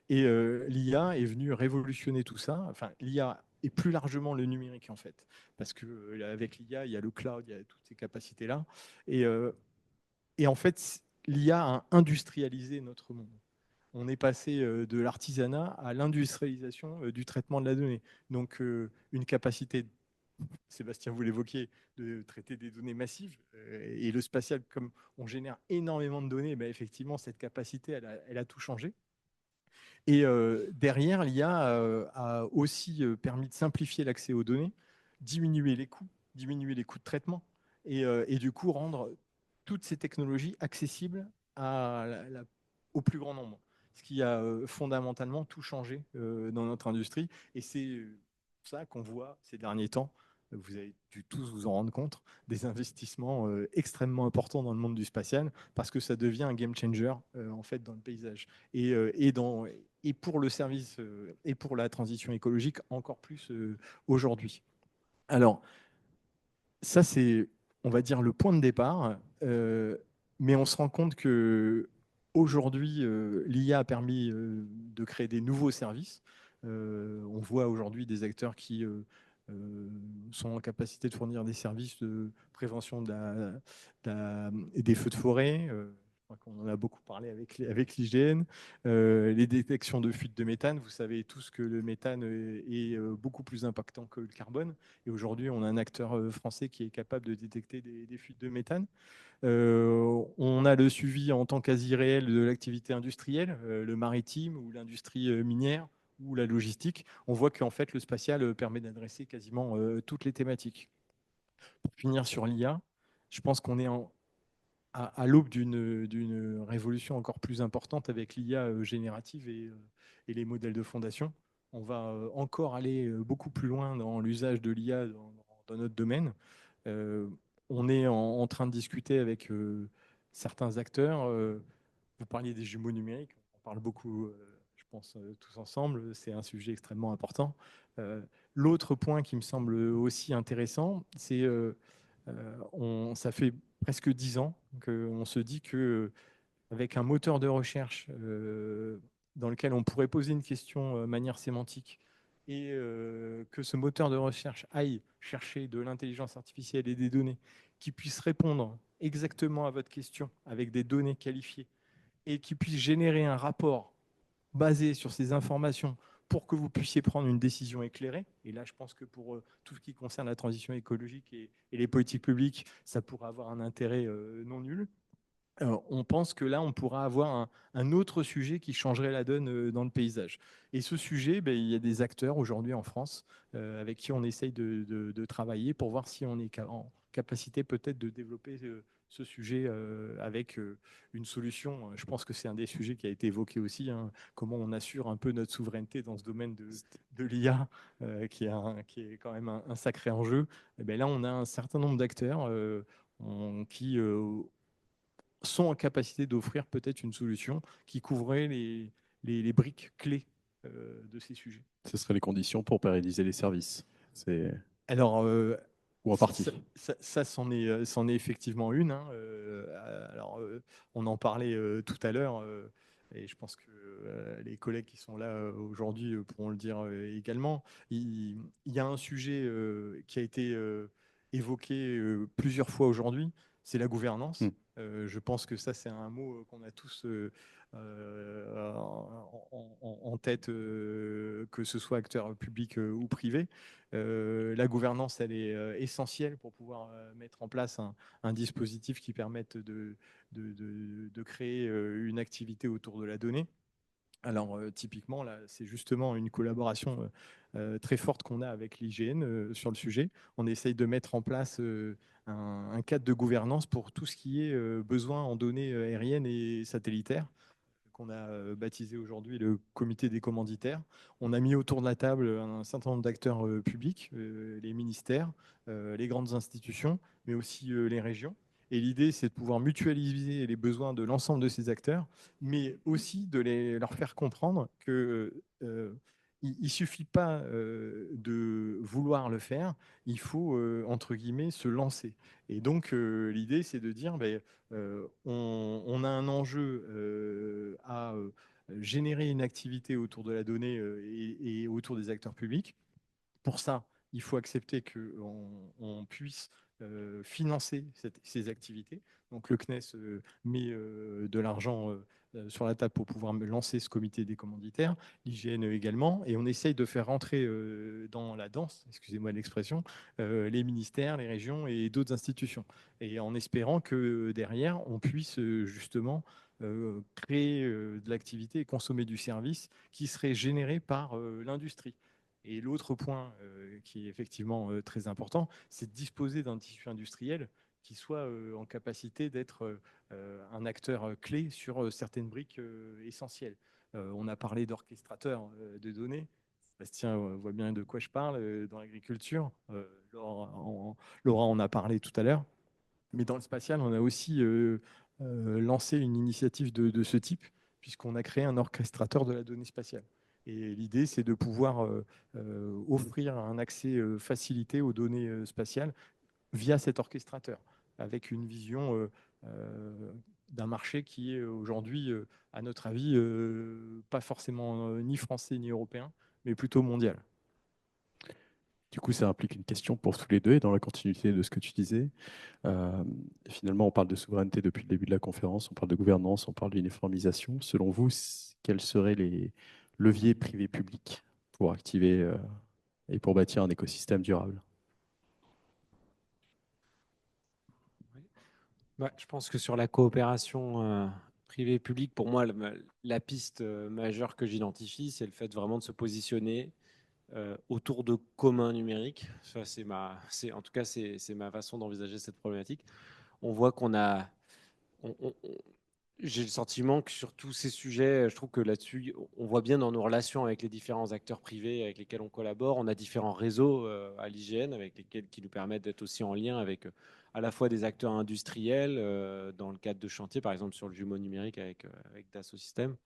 Et l'IA est venue révolutionner tout ça. Enfin, l'IA et plus largement le numérique en fait. Parce qu'avec l'IA, il y a le cloud, il y a toutes ces capacités-là. Et en fait, l'IA a industrialisé notre monde. On est passé de l'artisanat à l'industrialisation du traitement de la donnée. Donc, une capacité, Sébastien, vous l'évoquiez, de traiter des données massives. Et le spatial, comme on génère énormément de données, ben effectivement, cette capacité, elle a tout changé. Et derrière, l'IA a aussi permis de simplifier l'accès aux données, diminuer les coûts de traitement, et du coup rendre toutes ces technologies accessibles au plus grand nombre. Ce qui a fondamentalement tout changé dans notre industrie. Et c'est ça qu'on voit ces derniers temps. Vous avez dû tous vous en rendre compte, des investissements extrêmement importants dans le monde du spatial, parce que ça devient un game changer en fait dans le paysage. Et pour le service et pour la transition écologique encore plus aujourd'hui. Alors, ça c'est, on va dire, le point de départ, mais on se rend compte que aujourd'hui, l'IA a permis de créer des nouveaux services. On voit aujourd'hui des acteurs qui sont en capacité de fournir des services de prévention des feux de forêt. Je crois qu'on en a beaucoup parlé avec l'IGN. Les détections de fuite de méthane, vous savez tous que le méthane est beaucoup plus impactant que le carbone. Et aujourd'hui, on a un acteur français qui est capable de détecter des fuites de méthane. On a le suivi en temps quasi réel de l'activité industrielle, le maritime ou l'industrie minière ou la logistique. On voit qu'en fait, le spatial permet d'adresser quasiment toutes les thématiques. Pour finir sur l'IA, je pense qu'on est à l'aube d'une révolution encore plus importante avec l'IA générative et les modèles de fondation. On va encore aller beaucoup plus loin dans l'usage de l'IA dans notre domaine. On est en train de discuter avec certains acteurs. Vous parliez des jumeaux numériques, on en parle beaucoup, je pense, tous ensemble. C'est un sujet extrêmement important. L'autre point qui me semble aussi intéressant, c'est ça fait presque 10 ans qu'on se dit que avec un moteur de recherche dans lequel on pourrait poser une question de manière sémantique et que ce moteur de recherche aille chercher de l'intelligence artificielle et des données qui puissent répondre exactement à votre question avec des données qualifiées et qui puissent générer un rapport basé sur ces informations pour que vous puissiez prendre une décision éclairée. Et là, je pense que pour tout ce qui concerne la transition écologique et les politiques publiques, ça pourrait avoir un intérêt non nul. On pense que là, on pourra avoir un autre sujet qui changerait la donne dans le paysage. Et ce sujet, ben, il y a des acteurs aujourd'hui en France avec qui on essaye de travailler pour voir si on est en capacité peut-être de développer ce sujet avec une solution. Je pense que c'est un des sujets qui a été évoqué aussi, hein, comment on assure un peu notre souveraineté dans ce domaine de l'IA, qui est quand même un sacré enjeu. Et ben là, on a un certain nombre d'acteurs qui sont en capacité d'offrir peut-être une solution qui couvrait les briques clés de ces sujets. Ce seraient les conditions pour pérenniser les services. Alors, ou en partie. Ça c'en est effectivement une. Hein. Alors, on en parlait tout à l'heure, et je pense que les collègues qui sont là aujourd'hui pourront le dire également. Il y a un sujet qui a été évoqué plusieurs fois aujourd'hui, c'est la gouvernance. Je pense que ça, c'est un mot qu'on a tous en tête, que ce soit acteur public ou privé. La gouvernance, elle est essentielle pour pouvoir mettre en place un dispositif qui permette de créer une activité autour de la donnée. Alors, typiquement, là, c'est justement une collaboration très forte qu'on a avec l'IGN sur le sujet. On essaye de mettre en place un cadre de gouvernance pour tout ce qui est besoin en données aériennes et satellitaires, qu'on a baptisé aujourd'hui le comité des commanditaires. On a mis autour de la table un certain nombre d'acteurs publics, les ministères, les grandes institutions, mais aussi les régions. Et l'idée, c'est de pouvoir mutualiser les besoins de l'ensemble de ces acteurs, mais aussi de leur faire comprendre que il ne suffit pas de vouloir le faire, il faut, entre guillemets, se lancer. Et donc, l'idée, c'est de dire, ben, on a un enjeu à générer une activité autour de la donnée et autour des acteurs publics. Pour ça, il faut accepter qu'on puisse financer ces activités. Donc le CNES met de l'argent sur la table pour pouvoir lancer ce comité des commanditaires, l'IGN également, et on essaye de faire rentrer dans la danse, excusez-moi de l'expression, les ministères, les régions et d'autres institutions. Et en espérant que derrière, on puisse justement créer de l'activité et consommer du service qui serait généré par l'industrie. Et l'autre point qui est effectivement très important, c'est de disposer d'un tissu industriel qui soit en capacité d'être un acteur clé sur certaines briques essentielles. On a parlé d'orchestrateur de données. Bastien voit bien de quoi je parle dans l'agriculture. Laura en a parlé tout à l'heure. Mais dans le spatial, on a aussi lancé une initiative de ce type, puisqu'on a créé un orchestrateur de la donnée spatiale. Et l'idée, c'est de pouvoir offrir un accès facilité aux données spatiales via cet orchestrateur, avec une vision d'un marché qui est aujourd'hui, à notre avis, pas forcément ni français ni européen, mais plutôt mondial. Du coup, ça implique une question pour tous les deux, et dans la continuité de ce que tu disais. Euh, Finalement, on parle de souveraineté depuis le début de la conférence, on parle de gouvernance, on parle d'uniformisation. Selon vous, quels seraient les leviers privés-publics pour activer et pour bâtir un écosystème durable? Ouais, je pense que sur la coopération privée-publique, pour moi, la piste majeure que j'identifie, c'est le fait vraiment de se positionner autour de communs numériques. Ça, en tout cas, c'est ma façon d'envisager cette problématique. On voit qu'on a, j'ai le sentiment que sur tous ces sujets, je trouve que là-dessus, on voit bien dans nos relations avec les différents acteurs privés avec lesquels on collabore, on a différents réseaux à l'IGN avec lesquels qui nous permettent d'être aussi en lien avec à la fois des acteurs industriels dans le cadre de chantiers, par exemple sur le jumeau numérique avec Dassault Systèmes,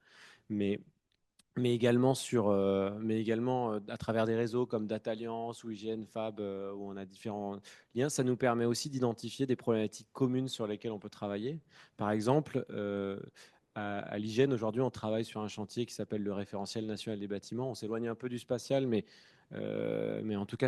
mais mais également à travers des réseaux comme Data Alliance ou IGN Fab, où on a différents liens. Ça nous permet aussi d'identifier des problématiques communes sur lesquelles on peut travailler. Par exemple, à l'IGN, aujourd'hui, on travaille sur un chantier qui s'appelle le référentiel national des bâtiments. On s'éloigne un peu du spatial, mais en tout cas,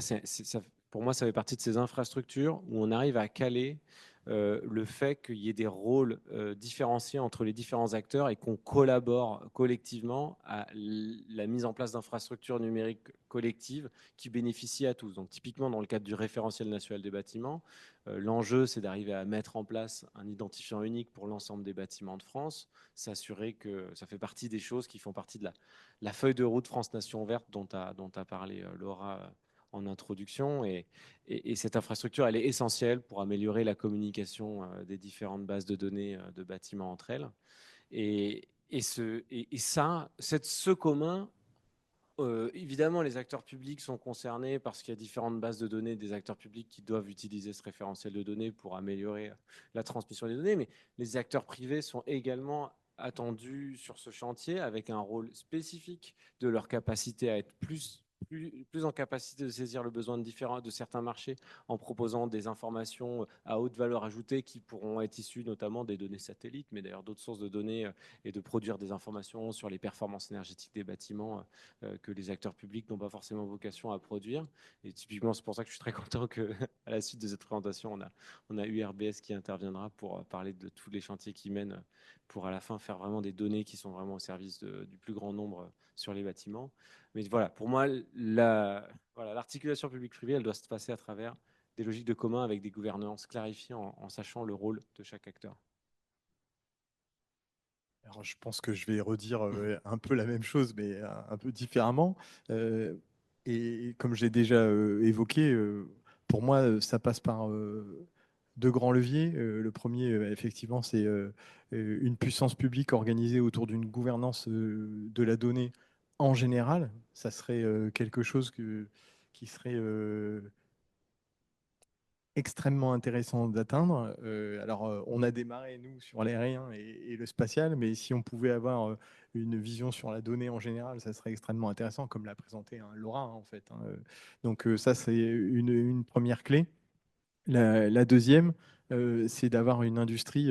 pour moi, ça fait partie de ces infrastructures où on arrive à caler le fait qu'il y ait des rôles différenciés entre les différents acteurs et qu'on collabore collectivement à la mise en place d'infrastructures numériques collectives qui bénéficient à tous. Donc typiquement dans le cadre du référentiel national des bâtiments, l'enjeu c'est d'arriver à mettre en place un identifiant unique pour l'ensemble des bâtiments de France, s'assurer que ça fait partie des choses qui font partie de la feuille de route France Nation Verte dont a parlé Laura en introduction. Et cette infrastructure, elle est essentielle pour améliorer la communication des différentes bases de données de bâtiments entre elles. Ce commun, évidemment, les acteurs publics sont concernés parce qu'il y a différentes bases de données des acteurs publics qui doivent utiliser ce référentiel de données pour améliorer la transmission des données, mais les acteurs privés sont également attendus sur ce chantier avec un rôle spécifique de leur capacité à être plus en capacité de saisir le besoin de certains marchés en proposant des informations à haute valeur ajoutée qui pourront être issues notamment des données satellites, mais d'ailleurs d'autres sources de données et de produire des informations sur les performances énergétiques des bâtiments que les acteurs publics n'ont pas forcément vocation à produire. Et typiquement, c'est pour ça que je suis très content qu'à la suite de cette présentation, on a URBS qui interviendra pour parler de tous les chantiers qui mènent pour à la fin faire vraiment des données qui sont vraiment au service du plus grand nombre sur les bâtiments. Mais voilà, pour moi, l'articulation publique-privée, elle doit se passer à travers des logiques de commun avec des gouvernances clarifiées en sachant le rôle de chaque acteur. Alors, je pense que je vais redire un peu la même chose, mais un peu différemment. Et comme j'ai déjà évoqué, pour moi, ça passe par deux grands leviers. Le premier, effectivement, c'est une puissance publique organisée autour d'une gouvernance de la donnée en général. Ça serait quelque chose qui serait extrêmement intéressant d'atteindre. Alors, on a démarré, nous, sur l'aérien et le spatial, mais si on pouvait avoir une vision sur la donnée en général, ça serait extrêmement intéressant, comme l'a présenté Laura, en fait. Donc, ça, c'est une première clé. La deuxième, c'est d'avoir une industrie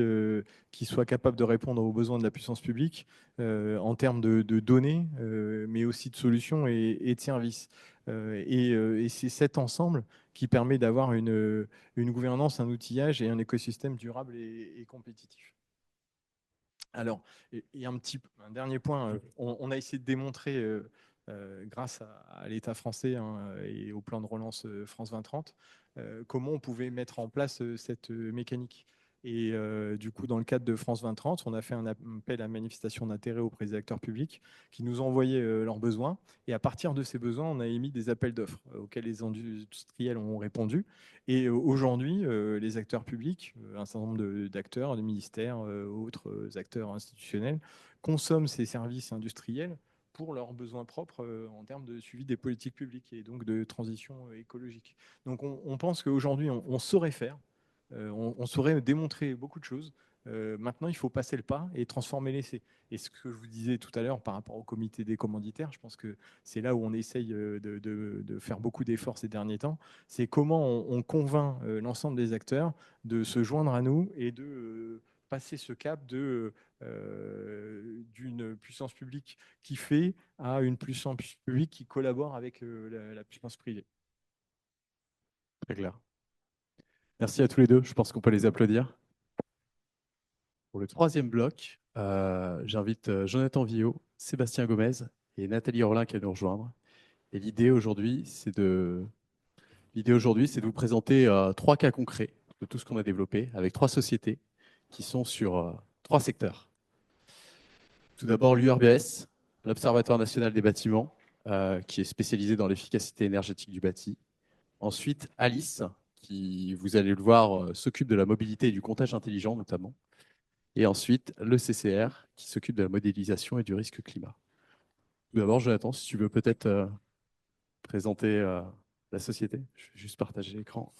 qui soit capable de répondre aux besoins de la puissance publique en termes de données, mais aussi de solutions et de services. Et c'est cet ensemble qui permet d'avoir une gouvernance, un outillage et un écosystème durable et compétitif. Alors, il y a un dernier point. On a essayé de démontrer, grâce à l'État français, hein, et au plan de relance France 2030, comment on pouvait mettre en place cette mécanique. Et du coup, dans le cadre de France 2030, on a fait un appel à manifestation d'intérêt auprès des acteurs publics qui nous ont envoyé leurs besoins. Et à partir de ces besoins, on a émis des appels d'offres auxquels les industriels ont répondu. Et aujourd'hui, les acteurs publics, un certain nombre d'acteurs, de ministères, autres acteurs institutionnels, consomment ces services industriels pour leurs besoins propres en termes de suivi des politiques publiques et donc de transition écologique. Donc on pense qu'aujourd'hui, on saurait faire, on saurait démontrer beaucoup de choses. Maintenant, il faut passer le pas et transformer l'essai. Et ce que je vous disais tout à l'heure par rapport au comité des commanditaires, je pense que c'est là où on essaye de faire beaucoup d'efforts ces derniers temps. C'est comment on convainc l'ensemble des acteurs de se joindre à nous et de passer ce cap d'une puissance publique qui fait à une puissance publique qui collabore avec la puissance privée. Très clair. Merci à tous les deux. Je pense qu'on peut les applaudir. Pour le troisième bloc, j'invite Jonathan Villot, Sébastien Gomez et Nathalie Orlin qui viennent nous rejoindre. Et l'idée aujourd'hui, c'est de vous présenter 3 cas concrets de tout ce qu'on a développé avec 3 sociétés qui sont sur 3 secteurs. Tout d'abord, l'URBS, l'Observatoire national des bâtiments, qui est spécialisé dans l'efficacité énergétique du bâti. Ensuite, Alice, qui, vous allez le voir, s'occupe de la mobilité et du comptage intelligent notamment. Et ensuite, le CCR, qui s'occupe de la modélisation et du risque climat. Tout d'abord, Jonathan, si tu veux peut-être présenter la société. Je vais juste partager l'écran.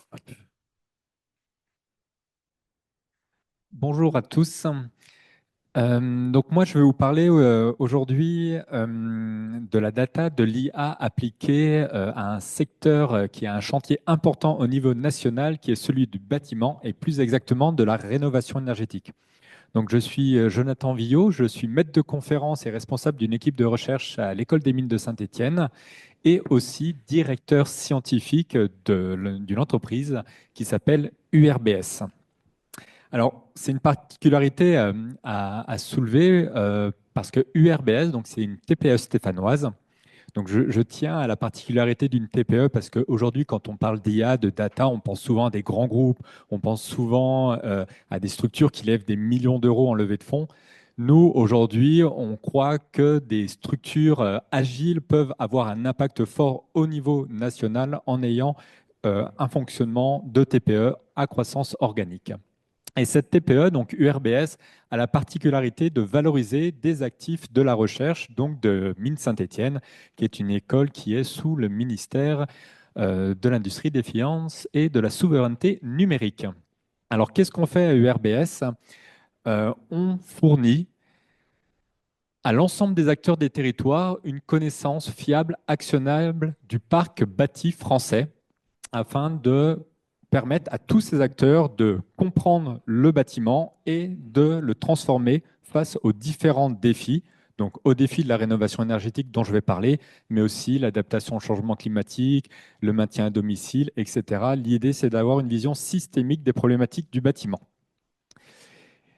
Bonjour à tous. Donc moi, je vais vous parler aujourd'hui de la data, de l'IA appliquée à un secteur qui a un chantier important au niveau national, qui est celui du bâtiment et plus exactement de la rénovation énergétique. Donc je suis Jonathan Villot, je suis maître de conférence et responsable d'une équipe de recherche à l'École des mines de Saint-Étienne et aussi directeur scientifique d'une entreprise qui s'appelle URBS. Alors, c'est une particularité à soulever parce que URBS, donc c'est une TPE stéphanoise. Donc, je tiens à la particularité d'une TPE parce qu'aujourd'hui, quand on parle d'IA, de data, on pense souvent à des grands groupes, on pense souvent à des structures qui lèvent des millions d'euros en levée de fonds. Nous, aujourd'hui, on croit que des structures agiles peuvent avoir un impact fort au niveau national en ayant un fonctionnement de TPE à croissance organique. Et cette TPE, donc URBS, a la particularité de valoriser des actifs de la recherche, donc de Mines Saint-Étienne, qui est une école qui est sous le ministère de l'Industrie, des Finances et de la Souveraineté numérique. Alors, qu'est-ce qu'on fait à URBS? On fournit à l'ensemble des acteurs des territoires une connaissance fiable, actionnable du parc bâti français, afin de permettre à tous ces acteurs de comprendre le bâtiment et de le transformer face aux différents défis, donc au défi de la rénovation énergétique dont je vais parler, mais aussi l'adaptation au changement climatique, le maintien à domicile, etc. L'idée, c'est d'avoir une vision systémique des problématiques du bâtiment.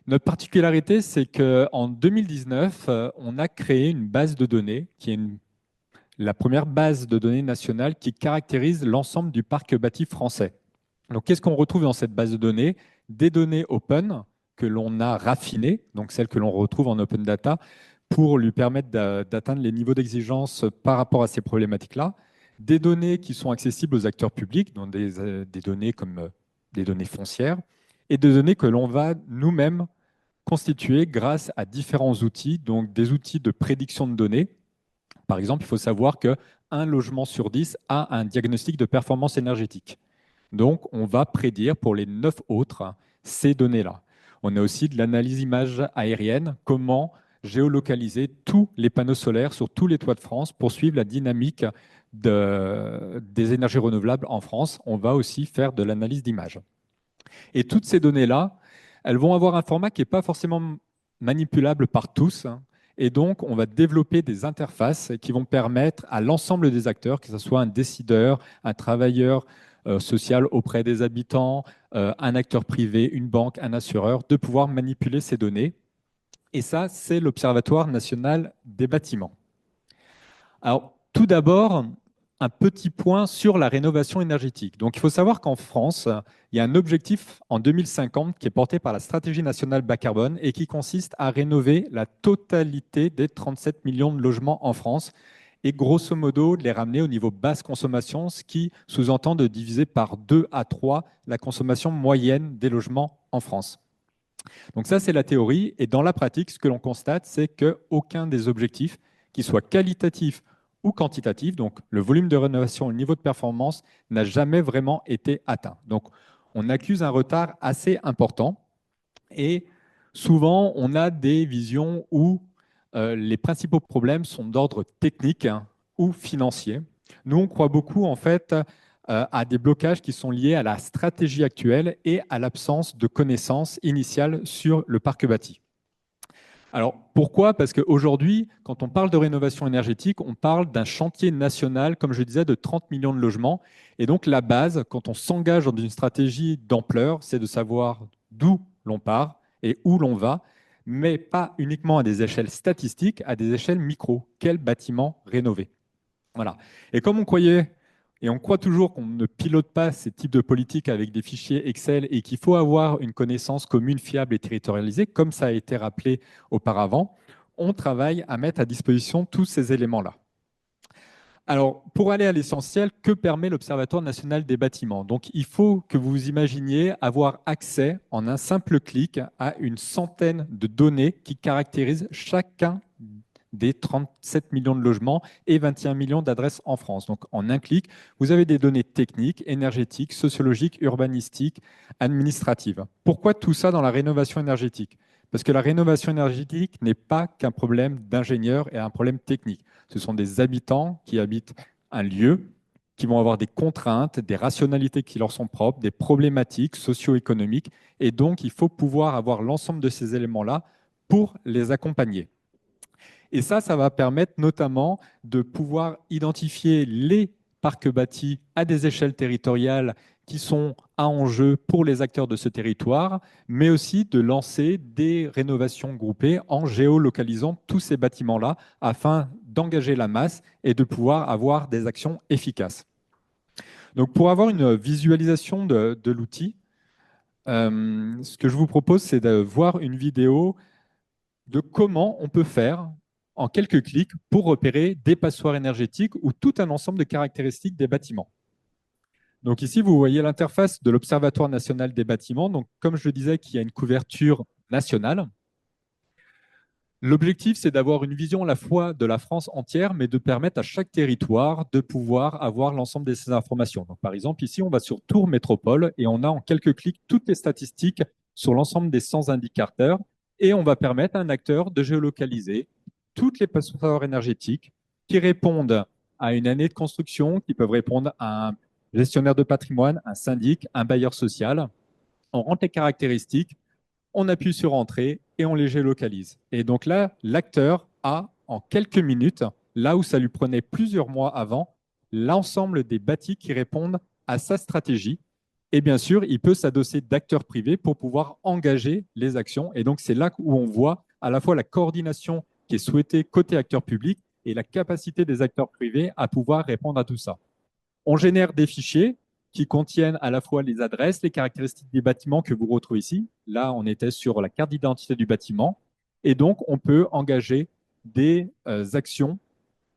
Notre particularité, c'est qu'en 2019, on a créé une base de données qui est la première base de données nationale qui caractérise l'ensemble du parc bâti français. Donc, qu'est-ce qu'on retrouve dans cette base de données? Des données open que l'on a raffinées, donc celles que l'on retrouve en open data, pour lui permettre d'atteindre les niveaux d'exigence par rapport à ces problématiques-là. Des données qui sont accessibles aux acteurs publics, donc des données comme des données foncières, et des données que l'on va nous-mêmes constituer grâce à différents outils, donc des outils de prédiction de données. Par exemple, il faut savoir qu'un logement sur 10 a un diagnostic de performance énergétique. Donc, on va prédire pour les 9 autres ces données-là. On a aussi de l'analyse image aérienne, comment géolocaliser tous les panneaux solaires sur tous les toits de France pour suivre la dynamique des énergies renouvelables en France. On va aussi faire de l'analyse d'image. Et toutes ces données-là, elles vont avoir un format qui n'est pas forcément manipulable par tous, Et donc, on va développer des interfaces qui vont permettre à l'ensemble des acteurs, que ce soit un décideur, un travailleur social auprès des habitants, un acteur privé, une banque, un assureur, de pouvoir manipuler ces données. Et ça, c'est l'Observatoire national des bâtiments. Alors, tout d'abord, un petit point sur la rénovation énergétique. Donc, il faut savoir qu'en France, il y a un objectif en 2050 qui est porté par la stratégie nationale bas carbone et qui consiste à rénover la totalité des 37 millions de logements en France et grosso modo de les ramener au niveau basse consommation, ce qui sous-entend de diviser par 2 à 3 la consommation moyenne des logements en France. Donc ça, c'est la théorie. Et dans la pratique, ce que l'on constate, c'est qu'aucun des objectifs, qu'ils soient qualitatifs ou quantitatifs, donc le volume de rénovation, le niveau de performance, n'a jamais vraiment été atteint. Donc on accuse un retard assez important. Et souvent, on a des visions où les principaux problèmes sont d'ordre technique, hein, ou financier. Nous, on croit beaucoup en fait à des blocages qui sont liés à la stratégie actuelle et à l'absence de connaissances initiales sur le parc bâti. Alors pourquoi? Parce qu'aujourd'hui, quand on parle de rénovation énergétique, on parle d'un chantier national, comme je disais, de 30 millions de logements. Et donc la base, quand on s'engage dans une stratégie d'ampleur, c'est de savoir d'où l'on part et où l'on va, mais pas uniquement à des échelles statistiques, à des échelles micro. Quel bâtiment rénover? Voilà. Et comme on croyait, et on croit toujours qu'on ne pilote pas ces types de politiques avec des fichiers Excel et qu'il faut avoir une connaissance commune, fiable et territorialisée, comme ça a été rappelé auparavant, on travaille à mettre à disposition tous ces éléments-là. Alors, pour aller à l'essentiel, que permet l'Observatoire national des bâtiments? Donc, il faut que vous imaginiez avoir accès en un simple clic à une centaine de données qui caractérisent chacun des 37 millions de logements et 21 millions d'adresses en France. Donc, en un clic, vous avez des données techniques, énergétiques, sociologiques, urbanistiques, administratives. Pourquoi tout ça dans la rénovation énergétique? Parce que la rénovation énergétique n'est pas qu'un problème d'ingénieur et un problème technique. Ce sont des habitants qui habitent un lieu, qui vont avoir des contraintes, des rationalités qui leur sont propres, des problématiques socio-économiques. Et donc, il faut pouvoir avoir l'ensemble de ces éléments-là pour les accompagner. Et ça va permettre notamment de pouvoir identifier les parcs bâtis à des échelles territoriales qui sont à enjeu pour les acteurs de ce territoire, mais aussi de lancer des rénovations groupées en géolocalisant tous ces bâtiments-là afin d'engager la masse et de pouvoir avoir des actions efficaces. Donc pour avoir une visualisation de l'outil, ce que je vous propose, c'est de voir une vidéo de comment on peut faire en quelques clics pour repérer des passoires énergétiques ou tout un ensemble de caractéristiques des bâtiments. Donc ici, vous voyez l'interface de l'Observatoire national des bâtiments. Donc, comme je le disais, qui a une couverture nationale. L'objectif, c'est d'avoir une vision à la fois de la France entière, mais de permettre à chaque territoire de pouvoir avoir l'ensemble de ces informations. Donc, par exemple, ici, on va sur Tours Métropole et on a en quelques clics toutes les statistiques sur l'ensemble des 100 indicateurs et on va permettre à un acteur de géolocaliser toutes les passoires énergétiques qui répondent à une année de construction, qui peuvent répondre à un gestionnaire de patrimoine, un syndic, un bailleur social. On rentre les caractéristiques, on appuie sur Entrée et on les géolocalise. Et donc là, l'acteur a, en quelques minutes, là où ça lui prenait plusieurs mois avant, l'ensemble des bâtis qui répondent à sa stratégie. Et bien sûr, il peut s'adosser d'acteurs privés pour pouvoir engager les actions. Et donc, c'est là où on voit à la fois la coordination qui est souhaitée côté acteur public et la capacité des acteurs privés à pouvoir répondre à tout ça. On génère des fichiers qui contiennent à la fois les adresses, les caractéristiques des bâtiments que vous retrouvez ici. Là, on était sur la carte d'identité du bâtiment. Et donc, on peut engager des actions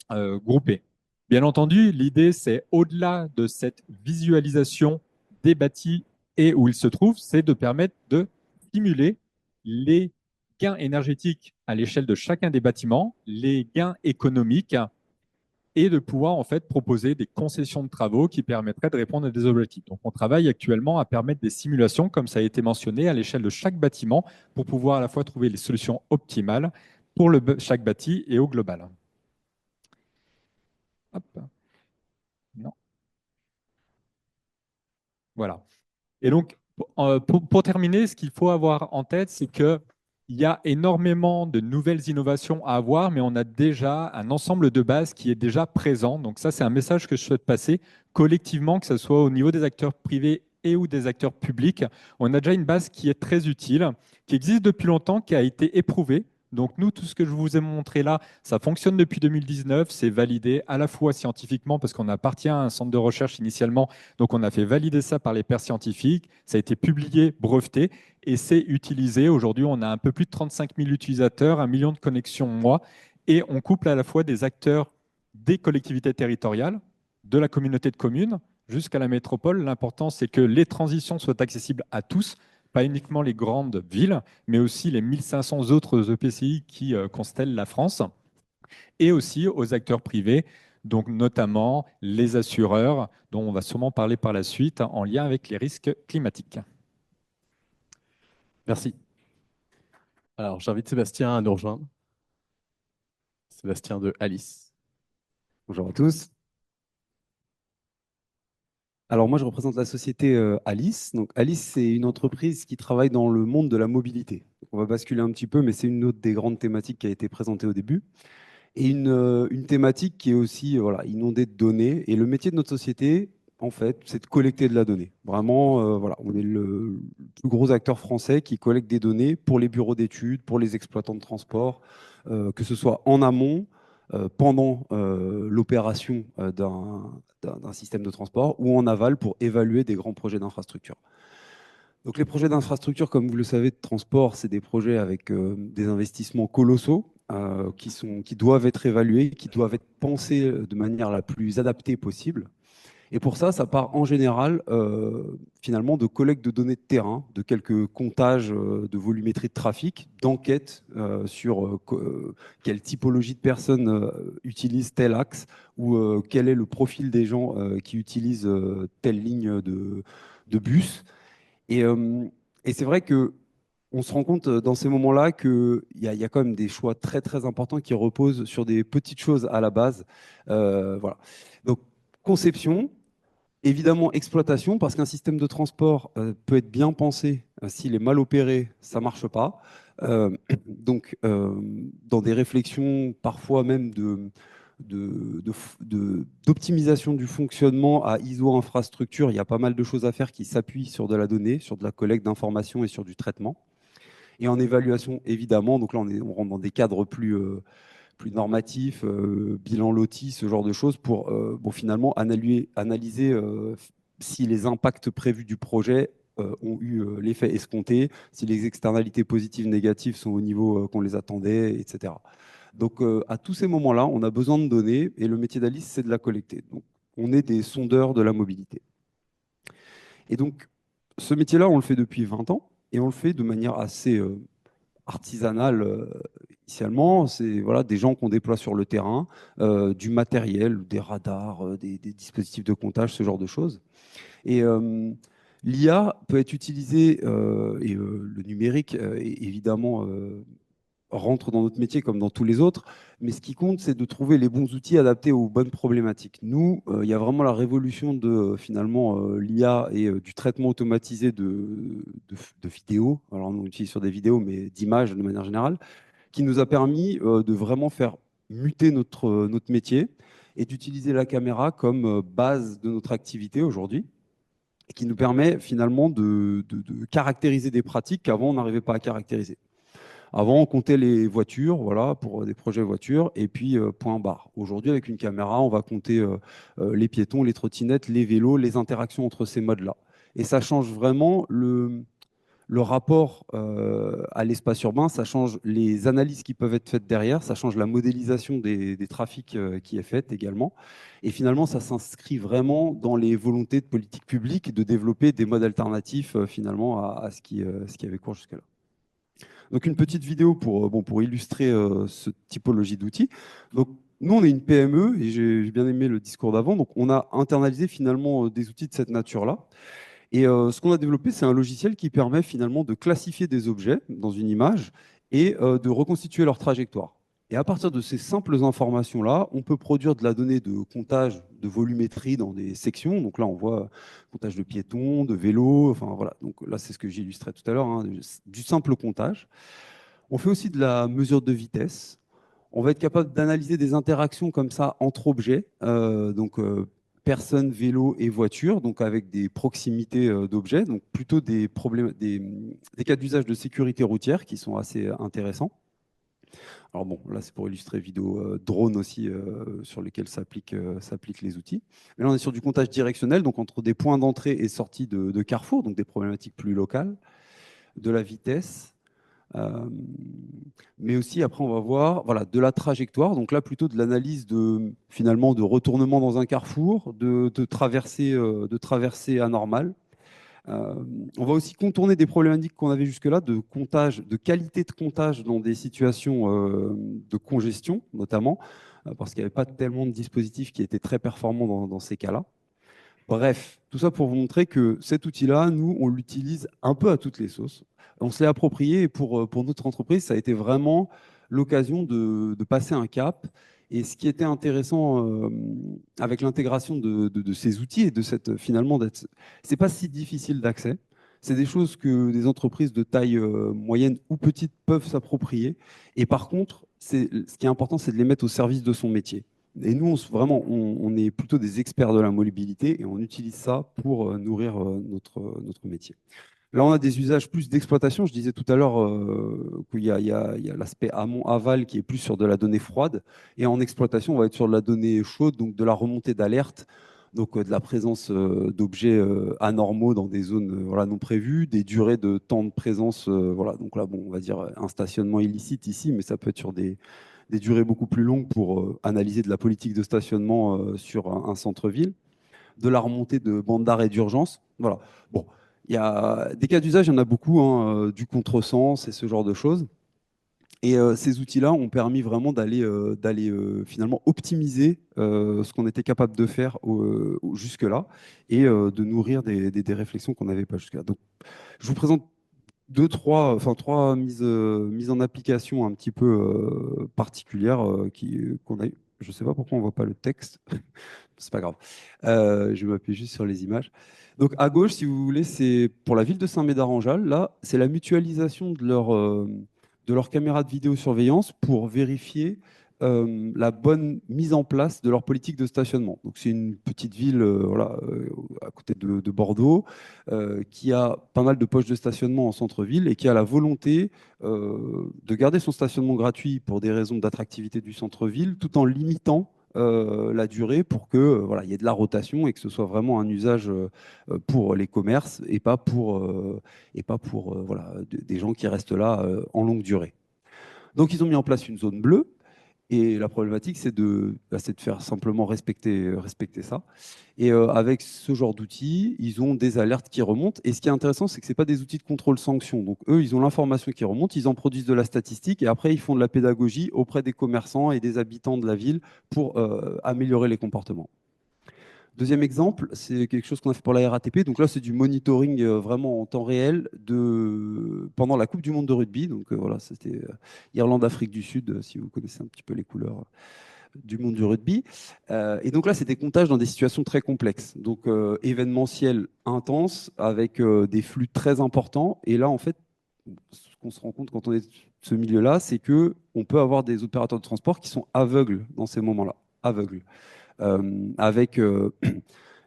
groupées. Bien entendu, l'idée, c'est au-delà de cette visualisation des bâtis et où ils se trouvent, c'est de permettre de stimuler les gains énergétiques à l'échelle de chacun des bâtiments, les gains économiques et de pouvoir en fait proposer des concessions de travaux qui permettraient de répondre à des objectifs. Donc on travaille actuellement à permettre des simulations, comme ça a été mentionné, à l'échelle de chaque bâtiment pour pouvoir à la fois trouver les solutions optimales pour chaque bâti et au global. Hop. Non. Voilà. Et donc, pour terminer, ce qu'il faut avoir en tête, c'est qu'il il y a énormément de nouvelles innovations à avoir, mais on a déjà un ensemble de bases qui est déjà présent. Donc ça, c'est un message que je souhaite passer collectivement, que ce soit au niveau des acteurs privés et ou des acteurs publics. On a déjà une base qui est très utile, qui existe depuis longtemps, qui a été éprouvée. Donc nous, tout ce que je vous ai montré là, ça fonctionne depuis 2019, c'est validé à la fois scientifiquement parce qu'on appartient à un centre de recherche initialement, donc on a fait valider ça par les pairs scientifiques, ça a été publié, breveté, et c'est utilisé. Aujourd'hui, on a un peu plus de 35 000 utilisateurs, 1 million de connexions mois, et on couple à la fois des acteurs des collectivités territoriales, de la communauté de communes, jusqu'à la métropole. L'important, c'est que les transitions soient accessibles à tous, pas uniquement les grandes villes, mais aussi les 1500 autres EPCI qui constellent la France, et aussi aux acteurs privés, donc notamment les assureurs, dont on va sûrement parler par la suite, en lien avec les risques climatiques. Merci. Alors, j'invite Sébastien à nous rejoindre. Sébastien de Alice. Bonjour à tous. Alors moi, je représente la société Alice. Donc Alice, c'est une entreprise qui travaille dans le monde de la mobilité. On va basculer un petit peu, mais c'est une autre des grandes thématiques qui a été présentée au début. Et une thématique qui est aussi voilà, inondée de données. Et le métier de notre société, en fait, c'est de collecter de la donnée. Vraiment, voilà, on est le plus gros acteur français qui collecte des données pour les bureaux d'études, pour les exploitants de transport, que ce soit en amont, pendant l'opération d'un système de transport, ou en aval pour évaluer des grands projets d'infrastructure. Donc les projets d'infrastructure, comme vous le savez, de transport, c'est des projets avec des investissements colossaux qui doivent être évalués, qui doivent être pensés de manière la plus adaptée possible. Et pour ça, ça part en général finalement de collecte de données de terrain, de quelques comptages de volumétrie de trafic, d'enquêtes sur quelle typologie de personnes utilisent tel axe ou quel est le profil des gens qui utilisent telle ligne de bus. Et c'est vrai que on se rend compte dans ces moments-là qu'il y a quand même des choix très très importants qui reposent sur des petites choses à la base. Voilà. Donc conception, évidemment exploitation, parce qu'un système de transport peut être bien pensé, s'il est mal opéré, ça ne marche pas. Donc dans des réflexions parfois même d'optimisation du fonctionnement à ISO infrastructure, il y a pas mal de choses à faire qui s'appuient sur de la donnée, sur de la collecte d'informations et sur du traitement. Et en évaluation, évidemment, donc là on rentre dans des cadres plus normatifs, bilan loti, ce genre de choses, pour finalement analyser si les impacts prévus du projet ont eu l'effet escompté, si les externalités positives, négatives sont au niveau qu'on les attendait, etc. Donc à tous ces moments-là, on a besoin de données, et le métier d'Alice, c'est de la collecter. Donc on est des sondeurs de la mobilité. Et donc ce métier-là, on le fait depuis 20 ans, et on le fait de manière assez artisanale initialement. C'est voilà, des gens qu'on déploie sur le terrain, du matériel, des radars, des dispositifs de comptage, ce genre de choses. Et l'IA peut être utilisée, et le numérique, évidemment, rentre dans notre métier comme dans tous les autres, mais ce qui compte, c'est de trouver les bons outils adaptés aux bonnes problématiques. Nous, il y a vraiment la révolution de finalement l'IA et du traitement automatisé de vidéos. Alors on utilise sur des vidéos, mais d'images de manière générale, qui nous a permis de vraiment faire muter notre métier et d'utiliser la caméra comme base de notre activité aujourd'hui, et qui nous permet finalement de caractériser des pratiques qu'avant on n'arrivait pas à caractériser. Avant, on comptait les voitures, voilà, pour des projets voitures, et puis point barre. Aujourd'hui, avec une caméra, on va compter les piétons, les trottinettes, les vélos, les interactions entre ces modes-là. Et ça change vraiment le rapport à l'espace urbain, ça change les analyses qui peuvent être faites derrière, ça change la modélisation des trafics qui est faite également. Et finalement, ça s'inscrit vraiment dans les volontés de politique publique de développer des modes alternatifs finalement à ce qui avait cours jusque-là. Donc une petite vidéo pour illustrer cette typologie d'outils. Donc nous, on est une PME, et j'ai bien aimé le discours d'avant. Donc on a internalisé finalement des outils de cette nature-là. Et ce qu'on a développé, c'est un logiciel qui permet finalement de classifier des objets dans une image et de reconstituer leur trajectoire. Et à partir de ces simples informations-là, on peut produire de la donnée de comptage de volumétrie dans des sections. Donc là, on voit comptage de piétons, de vélos, enfin voilà. Donc là, c'est ce que j'illustrais tout à l'heure, hein, du simple comptage. On fait aussi de la mesure de vitesse. On va être capable d'analyser des interactions comme ça entre objets, personnes, vélos et voitures, donc avec des proximités d'objets, donc plutôt des cas d'usage de sécurité routière qui sont assez intéressants. Alors bon, là c'est pour illustrer vidéo drone aussi sur lesquels s'appliquent les outils. Mais là on est sur du comptage directionnel, donc entre des points d'entrée et sortie de carrefour, donc des problématiques plus locales, de la vitesse. Mais aussi après on va voir voilà, de la trajectoire, donc là plutôt de l'analyse finalement de retournement dans un carrefour, de traversée anormale. On va aussi contourner des problématiques qu'on avait jusque-là de comptage, de qualité de comptage dans des situations de congestion notamment, parce qu'il n'y avait pas tellement de dispositifs qui étaient très performants dans ces cas-là. Bref, tout ça pour vous montrer que cet outil-là, nous, on l'utilise un peu à toutes les sauces. On se l'est approprié et pour notre entreprise, ça a été vraiment l'occasion de passer un cap. Et ce qui était intéressant avec l'intégration de ces outils et de cette, finalement, c'est pas si difficile d'accès. C'est des choses que des entreprises de taille moyenne ou petite peuvent s'approprier. Et par contre, ce qui est important, c'est de les mettre au service de son métier. Et nous, vraiment, on est plutôt des experts de la mobilité et on utilise ça pour nourrir notre métier. Là, on a des usages plus d'exploitation. Je disais tout à l'heure qu'il y a l'aspect amont-aval qui est plus sur de la donnée froide. Et en exploitation, on va être sur de la donnée chaude, donc de la remontée d'alerte, donc de la présence d'objets anormaux dans des zones voilà, non prévues, des durées de temps de présence. Voilà. Donc là, bon, on va dire un stationnement illicite ici, mais ça peut être sur des durées beaucoup plus longues pour analyser de la politique de stationnement sur un centre-ville, de la remontée de bandes d'arrêt d'urgence. Voilà. Bon, il y a des cas d'usage, il y en a beaucoup, hein, du contresens et ce genre de choses. Et ces outils-là ont permis vraiment d'aller finalement optimiser ce qu'on était capable de faire jusque-là et de nourrir des réflexions qu'on n'avait pas jusque-là. Donc, je vous présente trois mises en application un petit peu particulières qu'on a eu. Je ne sais pas pourquoi on ne voit pas le texte. C'est pas grave. Je vais m'appuyer juste sur les images. Donc à gauche, si vous voulez, c'est pour la ville de Saint-Médard-en-Jalles. Là, c'est la mutualisation de leur caméra de vidéosurveillance pour vérifier la bonne mise en place de leur politique de stationnement. Donc c'est une petite ville à côté de Bordeaux qui a pas mal de poches de stationnement en centre-ville et qui a la volonté de garder son stationnement gratuit pour des raisons d'attractivité du centre-ville, tout en limitant la durée pour que voilà, il y ait de la rotation et que ce soit vraiment un usage pour les commerces et pas pour voilà, des gens qui restent là en longue durée. Donc ils ont mis en place une zone bleue. Et la problématique, c'est de faire simplement respecter ça. Et avec ce genre d'outils, ils ont des alertes qui remontent. Et ce qui est intéressant, c'est que ce n'est pas des outils de contrôle-sanction. Donc eux, ils ont l'information qui remonte, ils en produisent de la statistique et après, ils font de la pédagogie auprès des commerçants et des habitants de la ville pour améliorer les comportements. Deuxième exemple, c'est quelque chose qu'on a fait pour la RATP. Donc là, c'est du monitoring vraiment en temps réel pendant la Coupe du Monde de rugby. Donc voilà, c'était Irlande-Afrique du Sud, si vous connaissez un petit peu les couleurs du monde du rugby. Et donc là, c'était comptage dans des situations très complexes. Donc événementiel intense avec des flux très importants. Et là, en fait, ce qu'on se rend compte quand on est de ce milieu-là, c'est qu'on peut avoir des opérateurs de transport qui sont aveugles dans ces moments-là. Aveugles. Avec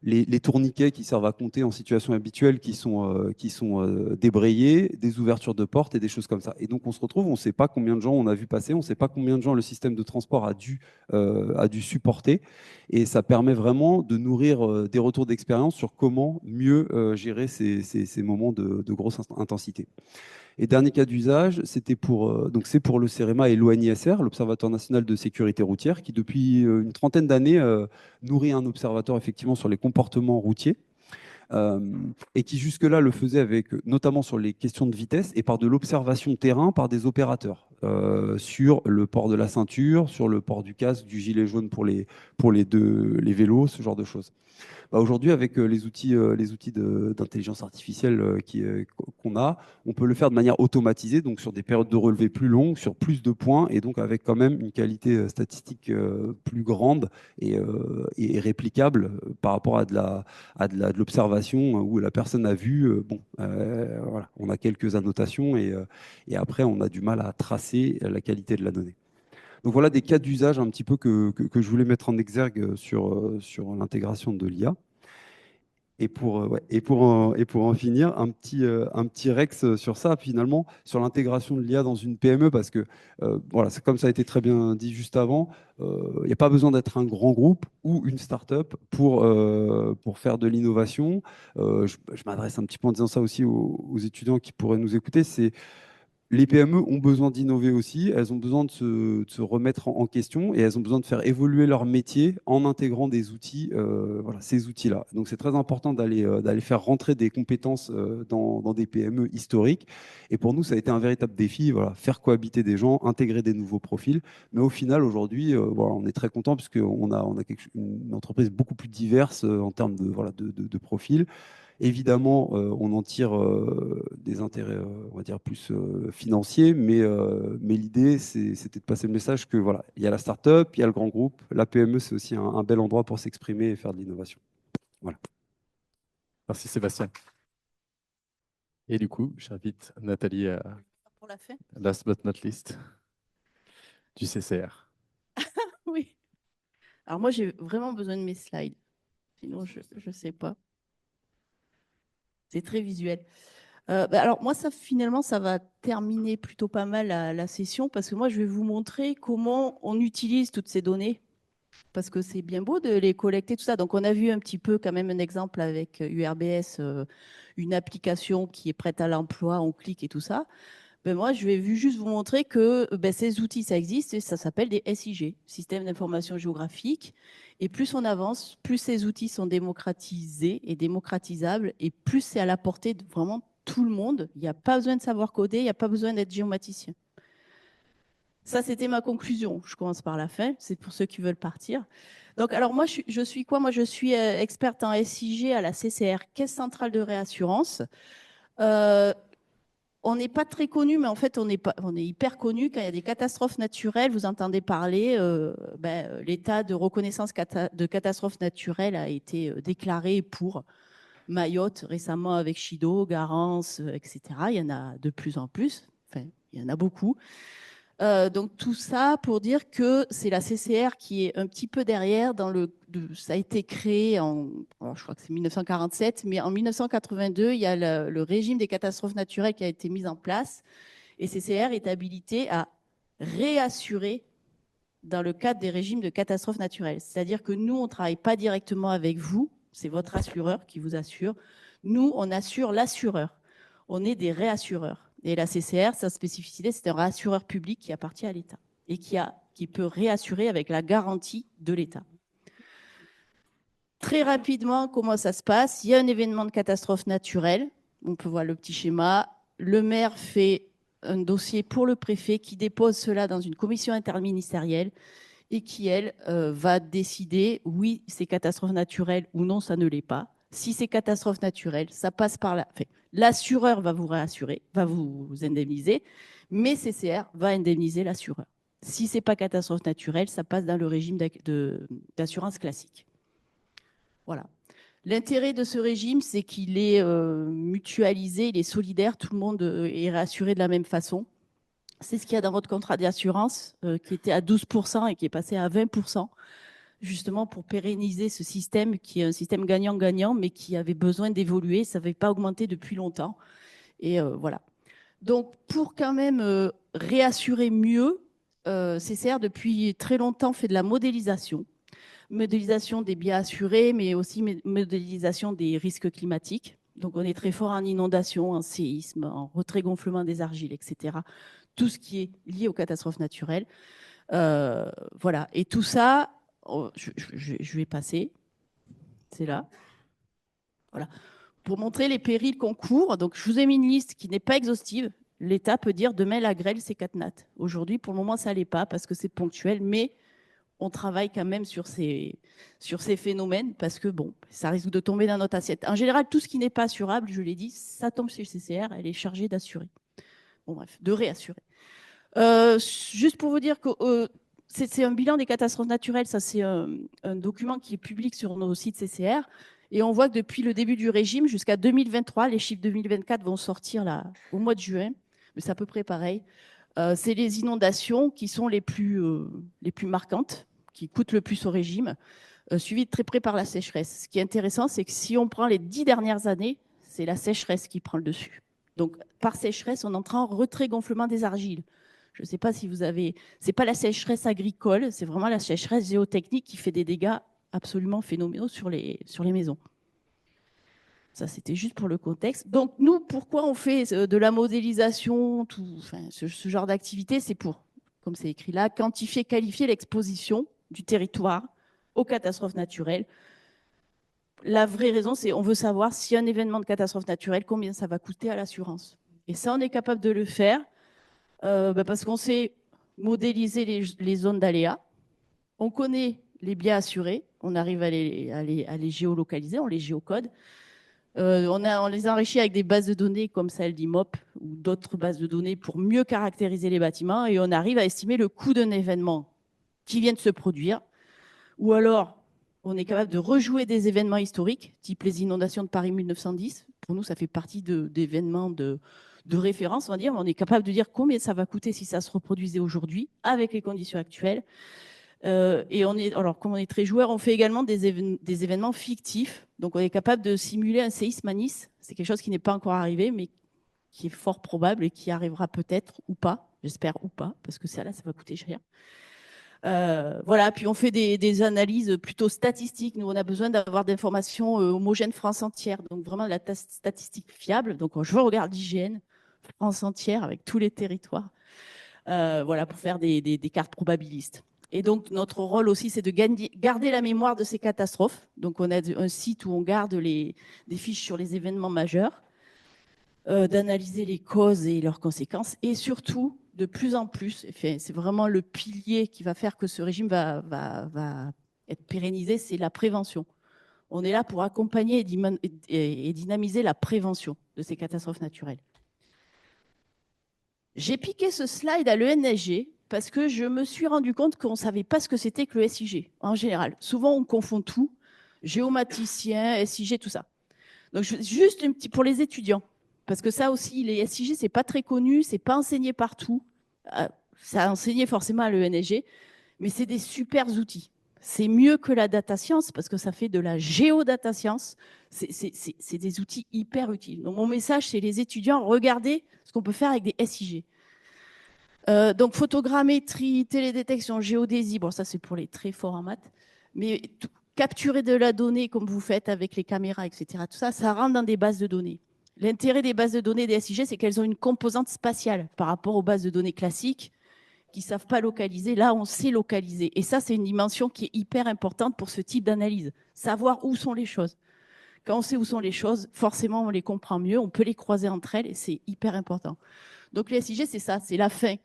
les tourniquets qui servent à compter en situation habituelle qui sont débrayés, des ouvertures de portes et des choses comme ça. Et donc on se retrouve, on ne sait pas combien de gens on a vu passer, on ne sait pas combien de gens le système de transport a dû supporter. Et ça permet vraiment de nourrir des retours d'expérience sur comment mieux gérer ces moments de grosse intensité. Et dernier cas d'usage, c'est pour le CEREMA et l'ONISR, l'Observatoire national de sécurité routière, qui depuis une trentaine d'années nourrit un observatoire effectivement sur les comportements routiers et qui jusque-là le faisait notamment sur les questions de vitesse et par de l'observation terrain par des opérateurs sur le port de la ceinture, sur le port du casque, du gilet jaune pour les vélos, ce genre de choses. Aujourd'hui, avec les outils d'intelligence artificielle qu'on a, on peut le faire de manière automatisée, donc sur des périodes de relevé plus longues, sur plus de points, et donc avec quand même une qualité statistique plus grande et réplicable par rapport à de l'observation où la personne a vu, voilà, on a quelques annotations et après on a du mal à tracer la qualité de la donnée. Donc voilà des cas d'usage un petit peu que je voulais mettre en exergue sur l'intégration de l'IA. Et pour en finir, un petit Rex sur ça, finalement, sur l'intégration de l'IA dans une PME, parce que, voilà, c'est comme ça a été très bien dit juste avant, il n'y a pas besoin d'être un grand groupe ou une start-up pour faire de l'innovation. Je m'adresse un petit peu en disant ça aussi aux étudiants qui pourraient nous écouter, c'est les PME ont besoin d'innover aussi, elles ont besoin de se remettre en question et elles ont besoin de faire évoluer leur métier en intégrant des outils, voilà, ces outils-là. Donc c'est très important d'aller faire rentrer des compétences dans des PME historiques. Et pour nous, ça a été un véritable défi, voilà, faire cohabiter des gens, intégrer des nouveaux profils. Mais au final, aujourd'hui, voilà, on est très content puisqu'on a une entreprise beaucoup plus diverse en termes voilà, de profils. Évidemment, on en tire des intérêts, on va dire, plus financiers, mais l'idée, c'était de passer le message que voilà, il y a la start-up, il y a le grand groupe, la PME, c'est aussi un bel endroit pour s'exprimer et faire de l'innovation. Voilà. Merci Sébastien. Et du coup, j'invite Nathalie à Pour la fin. last but not least du CCR. Oui. Alors moi, j'ai vraiment besoin de mes slides. Sinon, je ne sais pas. C'est très visuel. Alors moi, finalement, ça va terminer plutôt pas mal la session parce que moi, je vais vous montrer comment on utilise toutes ces données parce que c'est bien beau de les collecter, tout ça. Donc, on a vu un petit peu quand même un exemple avec URBS, une application qui est prête à l'emploi, on clique et tout ça. Ben moi, je vais juste vous montrer que ces outils, ça existe et ça s'appelle des SIG, Systèmes d'information géographique. Et plus on avance, plus ces outils sont démocratisés et démocratisables et plus c'est à la portée de vraiment tout le monde. Il n'y a pas besoin de savoir coder, il n'y a pas besoin d'être géomaticien. Ça, c'était ma conclusion. Je commence par la fin, c'est pour ceux qui veulent partir. Donc, alors moi, je suis quoi? Moi, je suis experte en SIG à la CCR, Caisse centrale de réassurance. On n'est pas très connu, mais en fait, on est hyper connu quand il y a des catastrophes naturelles. Vous entendez parler, l'état de reconnaissance de catastrophe naturelle a été déclaré pour Mayotte récemment avec Chido, Garance, etc. Il y en a de plus en plus. Enfin, il y en a beaucoup. Donc tout ça pour dire que c'est la CCR qui est un petit peu derrière. Ça a été créé je crois que c'est 1947, mais en 1982, il y a le régime des catastrophes naturelles qui a été mis en place. Et CCR est habilité à réassurer dans le cadre des régimes de catastrophes naturelles. C'est-à-dire que nous, on ne travaille pas directement avec vous, c'est votre assureur qui vous assure. Nous, on assure l'assureur. On est des réassureurs. Et la CCR, sa spécificité, c'est un réassureur public qui appartient à l'État et qui peut réassurer avec la garantie de l'État. Très rapidement, comment ça se passe? Il y a un événement de catastrophe naturelle. On peut voir le petit schéma. Le maire fait un dossier pour le préfet qui dépose cela dans une commission interministérielle et qui, elle, va décider, oui, c'est catastrophe naturelle ou non, ça ne l'est pas. Si c'est catastrophe naturelle, ça passe par là. Enfin, l'assureur va vous réassurer, va vous indemniser, mais CCR va indemniser l'assureur. Si ce n'est pas catastrophe naturelle, ça passe dans le régime d'assurance classique. Voilà. L'intérêt de ce régime, c'est qu'il est mutualisé, il est solidaire, tout le monde est réassuré de la même façon. C'est ce qu'il y a dans votre contrat d'assurance, qui était à 12% et qui est passé à 20%, justement pour pérenniser ce système qui est un système gagnant-gagnant, mais qui avait besoin d'évoluer. Ça n'avait pas augmenté depuis longtemps. Et voilà. Donc, pour quand même réassurer mieux, CCR, depuis très longtemps, fait de la modélisation. Modélisation des biens assurés, mais aussi modélisation des risques climatiques. Donc, on est très fort en inondation, en séisme, en retrait-gonflement des argiles, etc. Tout ce qui est lié aux catastrophes naturelles. Voilà. Et tout ça, je vais passer. C'est là. Voilà. Pour montrer les périls qu'on court, donc je vous ai mis une liste qui n'est pas exhaustive. L'État peut dire demain la grêle, c'est 4 nat. Aujourd'hui, pour le moment, ça ne l'est pas parce que c'est ponctuel, mais on travaille quand même sur ces phénomènes parce que bon, ça risque de tomber dans notre assiette. En général, tout ce qui n'est pas assurable, je l'ai dit, ça tombe chez CCR, elle est chargée d'assurer. Bon bref, de réassurer. Juste pour vous dire que c'est un bilan des catastrophes naturelles, ça c'est un document qui est public sur nos sites CCR, et on voit que depuis le début du régime jusqu'à 2023, les chiffres 2024 vont sortir là au mois de juin, mais c'est à peu près pareil. C'est les inondations qui sont les plus marquantes, qui coûtent le plus au régime, suivies de très près par la sécheresse. Ce qui est intéressant, c'est que si on prend les 10 dernières années, c'est la sécheresse qui prend le dessus. Donc, par sécheresse, on entre en retrait-gonflement des argiles. Je ne sais pas si vous avez... Ce n'est pas la sécheresse agricole, c'est vraiment la sécheresse géotechnique qui fait des dégâts absolument phénoménaux sur les maisons. Ça, c'était juste pour le contexte. Donc, nous, pourquoi on fait de la modélisation, ce genre d'activité? C'est pour, comme c'est écrit là, quantifier, qualifier l'exposition du territoire aux catastrophes naturelles. La vraie raison, c'est qu'on veut savoir si un événement de catastrophe naturelle, combien ça va coûter à l'assurance. Et ça, on est capable de le faire parce qu'on sait modéliser les zones d'aléas. On connaît les biens assurés. On arrive à les géolocaliser, on les géocode. On les enrichit avec des bases de données comme celle d'IMOP ou d'autres bases de données pour mieux caractériser les bâtiments et on arrive à estimer le coût d'un événement qui vient de se produire. Ou alors, on est capable de rejouer des événements historiques, type les inondations de Paris 1910. Pour nous, ça fait partie d'événements de référence, on va dire. On est capable de dire combien ça va coûter si ça se reproduisait aujourd'hui avec les conditions actuelles. Et alors, comme on est très joueur, on fait également des événements fictifs. Donc, on est capable de simuler un séisme à Nice. C'est quelque chose qui n'est pas encore arrivé, mais qui est fort probable et qui arrivera peut-être ou pas. J'espère ou pas, parce que ça va coûter cher. Voilà, puis on fait des analyses plutôt statistiques. Nous, on a besoin d'avoir des informations homogènes France entière, donc vraiment de la statistique fiable. Donc, je regarde l'IGN, France entière, avec tous les territoires, voilà, pour faire des cartes probabilistes. Et donc, notre rôle aussi, c'est de garder la mémoire de ces catastrophes. Donc, on a un site où on garde des fiches sur les événements majeurs, d'analyser les causes et leurs conséquences, et surtout, de plus en plus, c'est vraiment le pilier qui va faire que ce régime va être pérennisé, c'est la prévention. On est là pour accompagner et dynamiser la prévention de ces catastrophes naturelles. J'ai piqué ce slide à l'ENSG parce que je me suis rendu compte qu'on ne savait pas ce que c'était que le SIG, en général. Souvent, on confond tout, géomaticien, SIG, tout ça. Donc, juste pour les étudiants, parce que ça aussi, les SIG, ce n'est pas très connu, ce n'est pas enseigné partout. Ça a enseigné forcément à l'ENSG, mais c'est des super outils. C'est mieux que la data science parce que ça fait de la géodata science. C'est des outils hyper utiles. Donc, mon message, c'est les étudiants, regardez ce qu'on peut faire avec des SIG. Donc, photogrammétrie, télédétection, géodésie, bon, ça, c'est pour les très forts en maths, mais capturer de la donnée comme vous faites avec les caméras, etc., tout ça, ça rentre dans des bases de données. L'intérêt des bases de données des SIG, c'est qu'elles ont une composante spatiale par rapport aux bases de données classiques qui ne savent pas localiser. Là, on sait localiser. Et ça, c'est une dimension qui est hyper importante pour ce type d'analyse. Savoir où sont les choses. Quand on sait où sont les choses, forcément, on les comprend mieux, on peut les croiser entre elles et c'est hyper important. Donc, les SIG, c'est ça, c'est la fin.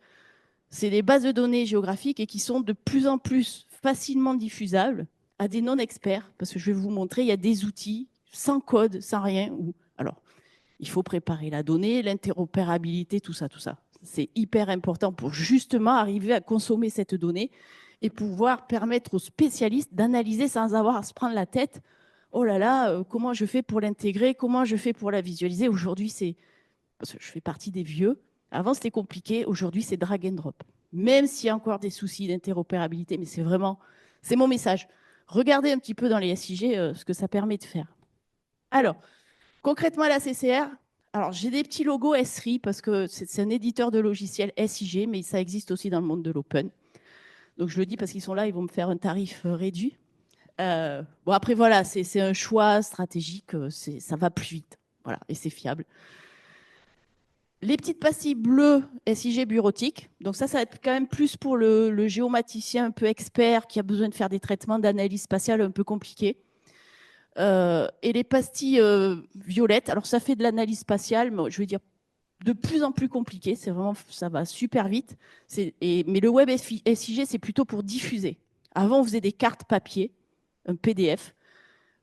C'est des bases de données géographiques et qui sont de plus en plus facilement diffusables à des non-experts, parce que je vais vous montrer, il y a des outils sans code, sans rien. Alors, il faut préparer la donnée, l'interopérabilité, tout ça, tout ça. C'est hyper important pour justement arriver à consommer cette donnée et pouvoir permettre aux spécialistes d'analyser sans avoir à se prendre la tête. Oh là là, comment je fais pour l'intégrer? Comment je fais pour la visualiser? Aujourd'hui, parce que je fais partie des vieux. Avant, c'était compliqué. Aujourd'hui, c'est drag and drop. Même s'il y a encore des soucis d'interopérabilité, mais c'est mon message. Regardez un petit peu dans les SIG ce que ça permet de faire. Alors, concrètement, à la CCR, alors j'ai des petits logos Esri parce que c'est un éditeur de logiciels SIG, mais ça existe aussi dans le monde de l'open. Donc, je le dis parce qu'ils sont là, ils vont me faire un tarif réduit. Bon, après, voilà, c'est un choix stratégique, ça va plus vite. Voilà, et c'est fiable. Les petites pastilles bleues SIG bureautique. Donc ça va être quand même plus pour le géomaticien un peu expert qui a besoin de faire des traitements d'analyse spatiale un peu compliqués. Et les pastilles violettes, alors ça fait de l'analyse spatiale, mais je veux dire de plus en plus compliqué. C'est vraiment, ça va super vite. Mais le web SIG, c'est plutôt pour diffuser. Avant, on faisait des cartes papier, un PDF.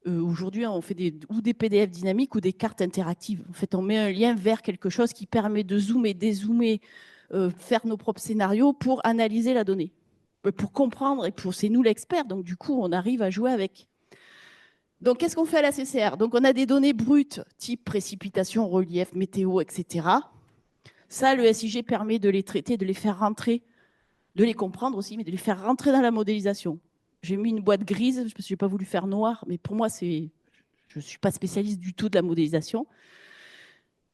Aujourd'hui, on fait ou des PDF dynamiques ou des cartes interactives. En fait, on met un lien vers quelque chose qui permet de zoomer, dézoomer, faire nos propres scénarios pour analyser la donnée, pour comprendre, et c'est nous l'expert, donc du coup, on arrive à jouer avec. Donc, qu'est-ce qu'on fait à la CCR? Donc, on a des données brutes, type précipitation, relief, météo, etc. Ça, le SIG permet de les traiter, de les faire rentrer, de les comprendre aussi, mais de les faire rentrer dans la modélisation. J'ai mis une boîte grise, parce que je n'ai pas voulu faire noir, mais pour moi, je ne suis pas spécialiste du tout de la modélisation.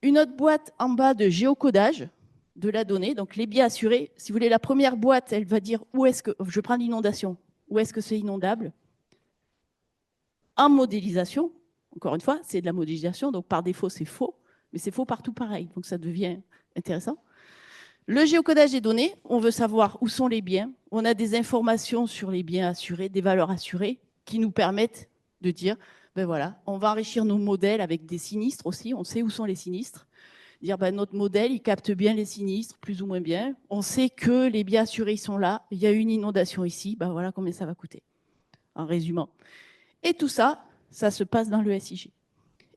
Une autre boîte en bas de géocodage de la donnée, donc les biais assurés. Si vous voulez, la première boîte, elle va dire où est-ce que, je prends l'inondation, où est-ce que c'est inondable. En modélisation, encore une fois, c'est de la modélisation, donc par défaut, c'est faux, mais c'est faux partout pareil, donc ça devient intéressant. Le géocodage des données, on veut savoir où sont les biens. On a des informations sur les biens assurés, des valeurs assurées, qui nous permettent de dire, ben voilà, on va enrichir nos modèles avec des sinistres aussi, on sait où sont les sinistres. Dire, ben notre modèle, il capte bien les sinistres, plus ou moins bien. On sait que les biens assurés, ils sont là. Il y a une inondation ici, ben voilà combien ça va coûter, en résumant. Et tout ça, ça se passe dans le SIG.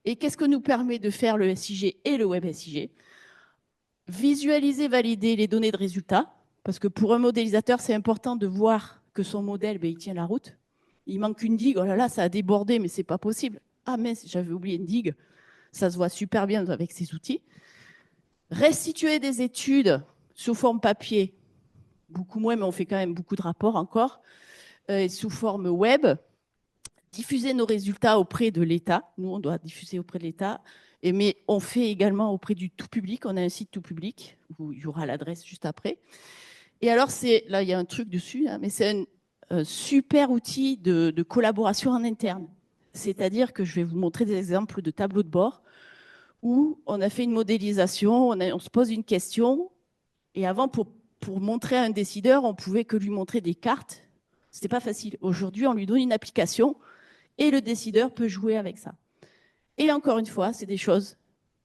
Et qu'est-ce que nous permet de faire le SIG et le Web SIG? Visualiser, valider les données de résultats, parce que pour un modélisateur, c'est important de voir que son modèle, ben, il tient la route. Il manque une digue, oh là là, ça a débordé, mais ce n'est pas possible. Ah mince, j'avais oublié une digue. Ça se voit super bien avec ces outils. Restituer des études sous forme papier, beaucoup moins, mais on fait quand même beaucoup de rapports encore, sous forme web. Diffuser nos résultats auprès de l'État. Nous, on doit diffuser auprès de l'État. Mais on fait également auprès du tout public. On a un site tout public où il y aura l'adresse juste après. Et alors, là, il y a un truc dessus, hein, mais c'est un super outil de collaboration en interne. C'est-à-dire que je vais vous montrer des exemples de tableaux de bord où on a fait une modélisation, on se pose une question. Et avant, pour montrer à un décideur, on ne pouvait que lui montrer des cartes. Ce n'était pas facile. Aujourd'hui, on lui donne une application et le décideur peut jouer avec ça. Et encore une fois, c'est des choses,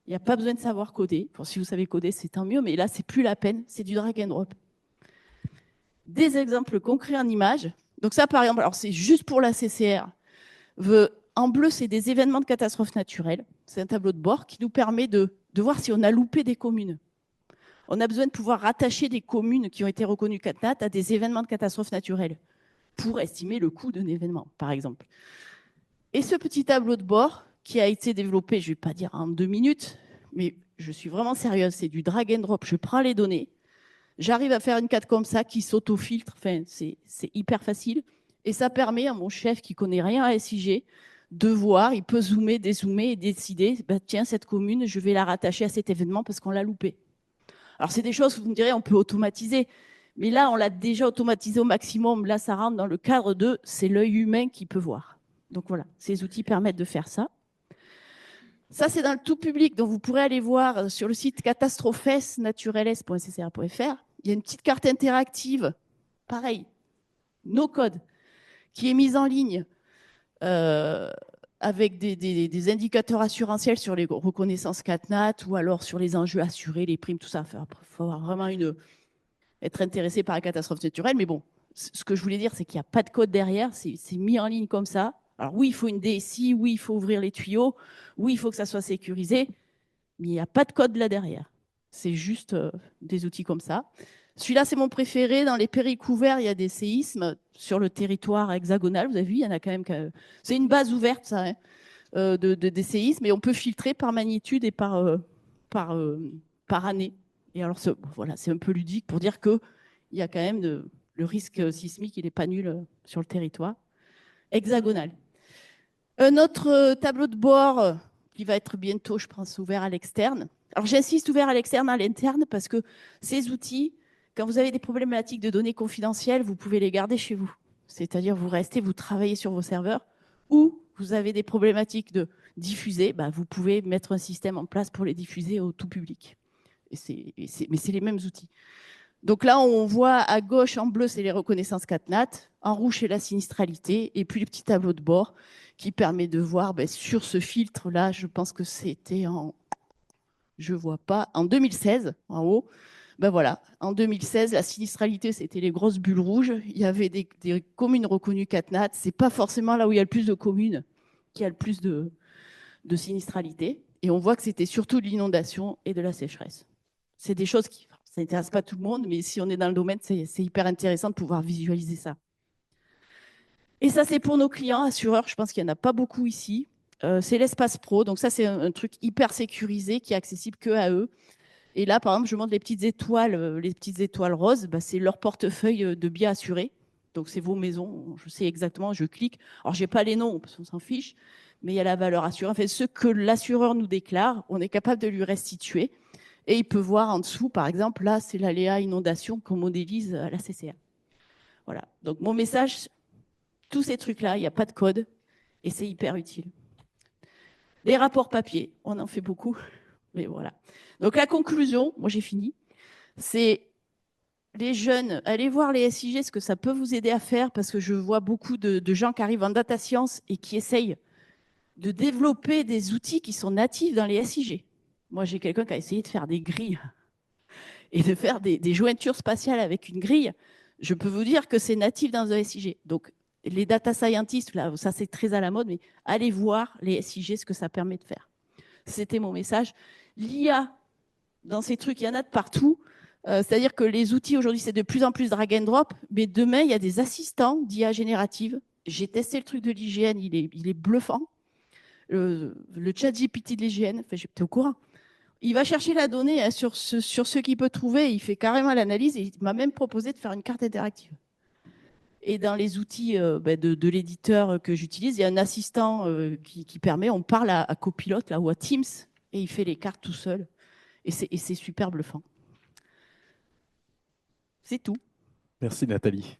il n'y a pas besoin de savoir coder. Bon, si vous savez coder, c'est tant mieux, mais là, c'est plus la peine, c'est du drag and drop. Des exemples concrets en images. Donc ça, par exemple, alors c'est juste pour la CCR. En bleu, c'est des événements de catastrophes naturelles. C'est un tableau de bord qui nous permet de voir si on a loupé des communes. On a besoin de pouvoir rattacher des communes qui ont été reconnues CatNat à des événements de catastrophes naturelles pour estimer le coût d'un événement, par exemple. Et ce petit tableau de bord qui a été développé, je ne vais pas dire en 2 minutes, mais je suis vraiment sérieuse, c'est du drag and drop. Je prends les données, j'arrive à faire une carte comme ça qui s'auto-filtre, enfin, c'est hyper facile. Et ça permet à mon chef qui ne connaît rien à SIG de voir, il peut zoomer, dézoomer et décider, bah, tiens, cette commune, je vais la rattacher à cet événement parce qu'on l'a loupé. Alors, c'est des choses que vous me direz, on peut automatiser. Mais là, on l'a déjà automatisé au maximum. Là, ça rentre dans le cadre de c'est l'œil humain qui peut voir. Donc voilà, ces outils permettent de faire ça. Ça, c'est dans le tout public. Donc, vous pourrez aller voir sur le site catastrophesnaturelles.ccr.fr. Il y a une petite carte interactive, pareil, no code, qui est mise en ligne avec des indicateurs assurantiels sur les reconnaissances CatNat ou alors sur les enjeux assurés, les primes, tout ça. Il faut avoir vraiment être intéressé par la catastrophe naturelle. Mais bon, ce que je voulais dire, c'est qu'il n'y a pas de code derrière. C'est mis en ligne comme ça. Alors oui, il faut une DSI, oui, il faut ouvrir les tuyaux, oui, il faut que ça soit sécurisé, mais il n'y a pas de code là derrière. C'est juste des outils comme ça. Celui-là, c'est mon préféré. Dans les péricouverts, il y a des séismes sur le territoire hexagonal. Vous avez vu, il y en a quand même. C'est une base ouverte, ça, hein, des séismes, et on peut filtrer par magnitude et par année. Et alors, voilà, c'est un peu ludique pour dire qu'il y a quand même le risque sismique, il n'est pas nul sur le territoire hexagonal. Un autre tableau de bord qui va être bientôt, je pense, ouvert à l'externe. Alors, j'insiste ouvert à l'externe, à l'interne, parce que ces outils, quand vous avez des problématiques de données confidentielles, vous pouvez les garder chez vous. C'est-à-dire, vous restez, vous travaillez sur vos serveurs, ou vous avez des problématiques de diffuser, bah, vous pouvez mettre un système en place pour les diffuser au tout public. Mais c'est les mêmes outils. Donc là, on voit à gauche, en bleu, c'est les reconnaissances CatNat, en rouge, c'est la sinistralité, et puis le petit tableau de bord qui permet de voir sur ce filtre-là, je pense que c'était en 2016, en haut, Ben voilà, en 2016, la sinistralité, c'était les grosses bulles rouges. Il y avait des communes reconnues CatNat. Ce n'est pas forcément là où il y a le plus de communes qui a le plus de sinistralité. Et on voit que c'était surtout de l'inondation et de la sécheresse. C'est des choses qui, ça n'intéresse pas tout le monde, mais si on est dans le domaine, c'est hyper intéressant de pouvoir visualiser ça. Et ça, c'est pour nos clients assureurs. Je pense qu'il n'y en a pas beaucoup ici. C'est l'espace pro. Donc ça, c'est un truc hyper sécurisé qui est accessible que à eux. Et là, par exemple, je montre les petites étoiles roses. Bah, c'est leur portefeuille de biens assurés. Donc c'est vos maisons. Je sais exactement. Je clique. Alors j'ai pas les noms parce qu'on s'en fiche, mais il y a la valeur assurée. En fait, ce que l'assureur nous déclare, on est capable de lui restituer. Et il peut voir en dessous, par exemple, là, c'est l'aléa inondation qu'on modélise à la CCA. Voilà. Donc mon message, tous ces trucs-là, il n'y a pas de code et c'est hyper utile. Les rapports papier, on en fait beaucoup, mais voilà. Donc la conclusion, moi j'ai fini, c'est les jeunes, allez voir les SIG, ce que ça peut vous aider à faire, parce que je vois beaucoup de gens qui arrivent en data science et qui essayent de développer des outils qui sont natifs dans les SIG. Moi j'ai quelqu'un qui a essayé de faire des grilles et de faire des jointures spatiales avec une grille. Je peux vous dire que c'est natif dans un SIG. Donc les data scientists, là, ça c'est très à la mode, mais allez voir les SIG, ce que ça permet de faire. C'était mon message. L'IA, dans ces trucs, il y en a de partout. C'est-à-dire que les outils aujourd'hui, c'est de plus en plus drag and drop, mais demain, il y a des assistants d'IA générative. J'ai testé le truc de l'IGN, il est bluffant. Le chat GPT de l'IGN, enfin, j'étais au courant. Il va chercher la donnée hein, sur ce qu'il peut trouver, il fait carrément l'analyse et il m'a même proposé de faire une carte interactive. Et dans les outils de l'éditeur que j'utilise, il y a un assistant qui permet, on parle à Copilot là, ou à Teams et il fait les cartes tout seul. Et c'est super bluffant. C'est tout. Merci Nathalie.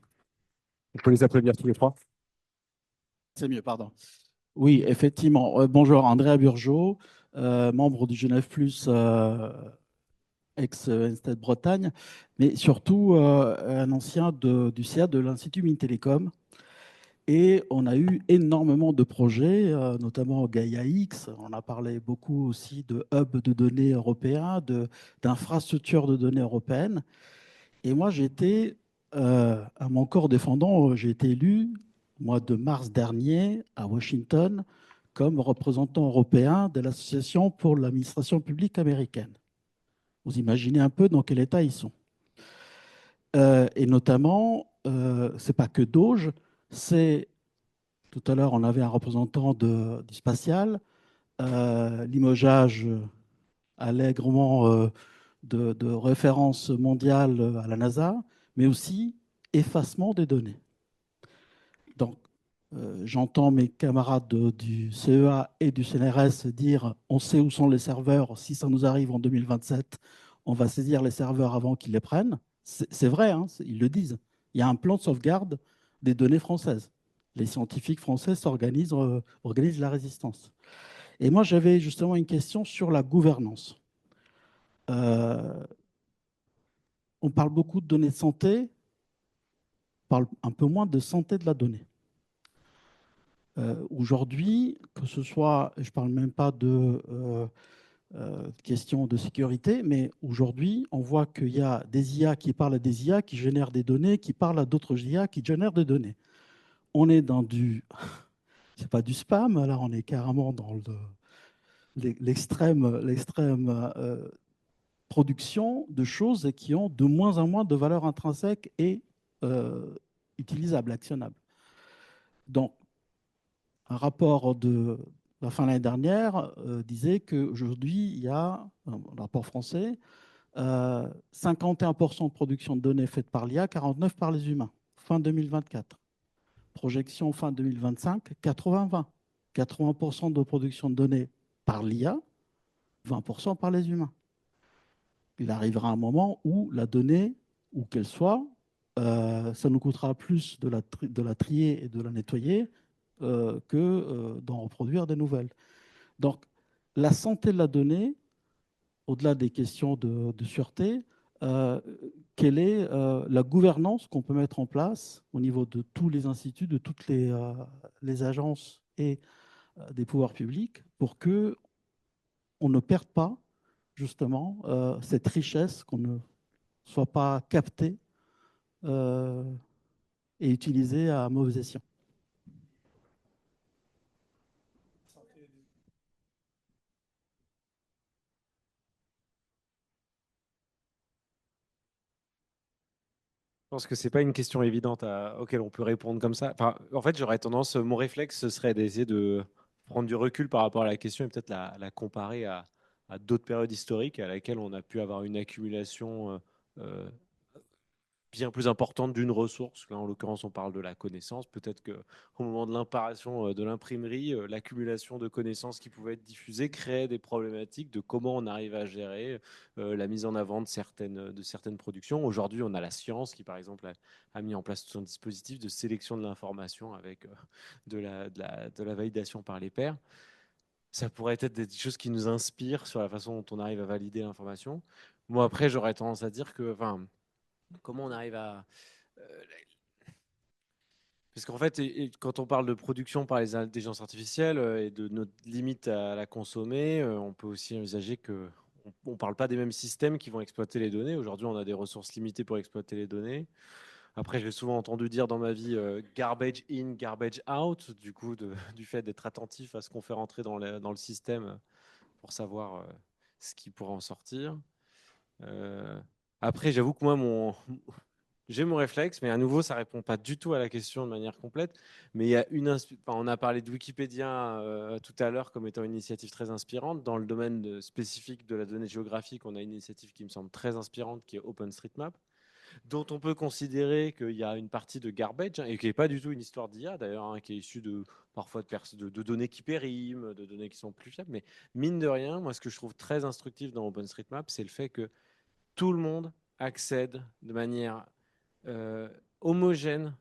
On peut les applaudir tous les trois. C'est mieux, pardon. Oui, effectivement. Bonjour, Andrea Burgeot, membre du Genève Plus ex-Instead Bretagne, mais surtout un ancien du CA de l'Institut Mintelecom. Et on a eu énormément de projets, notamment Gaia X. On a parlé beaucoup aussi de hubs de données européens, d'infrastructures de données européennes. Et moi, j'étais, à mon corps défendant, j'ai été élu au mois de mars dernier à Washington comme représentant européen de l'Association pour l'administration publique américaine. Vous imaginez un peu dans quel état ils sont. Et notamment, ce n'est pas que Doge, c'est, tout à l'heure, on avait un représentant du spatial, limogeage allègrement de référence mondiale à la NASA, mais aussi effacement des données. Donc, j'entends mes camarades du CEA et du CNRS dire on sait où sont les serveurs, si ça nous arrive en 2027, on va saisir les serveurs avant qu'ils les prennent. C'est vrai, hein, ils le disent. Il y a un plan de sauvegarde des données françaises. Les scientifiques français organisent la résistance. Et moi, j'avais justement une question sur la gouvernance. On parle beaucoup de données de santé, on parle un peu moins de santé de la donnée. Aujourd'hui, que ce soit, je ne parle même pas de questions de sécurité, mais aujourd'hui, on voit qu'il y a des IA qui parlent à des IA qui génèrent des données, qui parlent à d'autres IA qui génèrent des données. On est dans c'est pas du spam, là on est carrément dans l'extrême production de choses qui ont de moins en moins de valeur intrinsèque et utilisables, actionnables. Donc, un rapport de la fin de l'année dernière disait qu'aujourd'hui, il y a, un rapport français, 51% de production de données faite par l'IA, 49% par les humains, fin 2024. Projection fin 2025, 80-20. 80% de production de données par l'IA, 20% par les humains. Il arrivera un moment où la donnée, où qu'elle soit, ça nous coûtera plus de la trier et de la nettoyer que d'en reproduire des nouvelles. Donc, la santé de la donnée, au-delà des questions de sûreté, quelle est la gouvernance qu'on peut mettre en place au niveau de tous les instituts, de toutes les agences et des pouvoirs publics pour qu'on ne perde pas justement cette richesse qu'on soient pas captés et utilisés à mauvais escient. Je pense que c'est pas une question évidente auquel on peut répondre comme ça. Enfin, en fait, j'aurais tendance, mon réflexe, ce serait d'essayer de prendre du recul par rapport à la question et peut-être la comparer à d'autres périodes historiques à laquelle on a pu avoir une accumulation euh, bien plus importante d'une ressource. Là, en l'occurrence, on parle de la connaissance. Peut-être qu'au moment de l'imparation de l'imprimerie, l'accumulation de connaissances qui pouvaient être diffusées créait des problématiques de comment on arrive à gérer la mise en avant de certaines productions. Aujourd'hui, on a la science qui, par exemple, a mis en place tout un dispositif de sélection de l'information avec de la validation par les pairs. Ça pourrait être des choses qui nous inspirent sur la façon dont on arrive à valider l'information. Moi, après, j'aurais tendance à dire que, enfin, comment on arrive à... parce qu'en fait, quand on parle de production par les intelligences artificielles et de notre limite à la consommer, on peut aussi envisager que on ne parle pas des mêmes systèmes qui vont exploiter les données. Aujourd'hui, on a des ressources limitées pour exploiter les données. Après, j'ai souvent entendu dire dans ma vie garbage in, garbage out, du coup, du fait d'être attentif à ce qu'on fait rentrer dans le système pour savoir ce qui pourra en sortir. Après, j'avoue que moi, j'ai mon réflexe, mais à nouveau, ça répond pas du tout à la question de manière complète. Mais il y a on a parlé de Wikipédia tout à l'heure comme étant une initiative très inspirante. Dans le domaine spécifique de la donnée géographique, on a une initiative qui me semble très inspirante, qui est OpenStreetMap, dont on peut considérer qu'il y a une partie de garbage, hein, et qui n'est pas du tout une histoire d'IA d'ailleurs, hein, qui est issue parfois de données qui périment, de données qui sont plus fiables. Mais mine de rien, moi, ce que je trouve très instructif dans OpenStreetMap, c'est le fait que tout le monde accède de manière homogène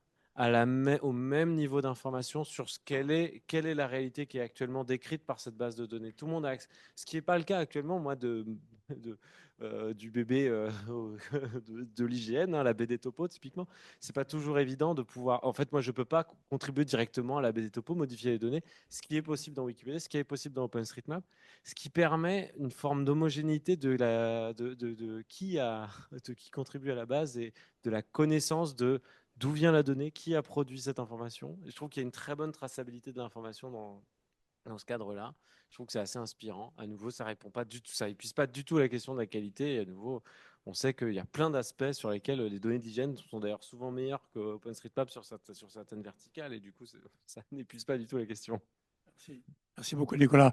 au même niveau d'information sur quelle est la réalité qui est actuellement décrite par cette base de données. Tout le monde a accès. Ce qui n'est pas le cas actuellement, moi, du bébé de l'IGN, hein, la BD Topo, typiquement. C'est pas toujours évident de pouvoir. En fait, moi, je peux pas contribuer directement à la BD Topo, modifier les données. Ce qui est possible dans Wikipédia, ce qui est possible dans OpenStreetMap, ce qui permet une forme d'homogénéité de qui contribue à la base et de la connaissance de d'où vient la donnée, qui a produit cette information. Et je trouve qu'il y a une très bonne traçabilité de l'information dans ce cadre-là. Je trouve que c'est assez inspirant. À nouveau, ça répond pas du tout, ça épuise pas du tout la question de la qualité. Et à nouveau, on sait qu'il y a plein d'aspects sur lesquels les données d'hygiène sont d'ailleurs souvent meilleures que OpenStreetMap sur certaines verticales. Et du coup, ça n'épuise pas du tout la question. Merci. Merci beaucoup, Nicolas.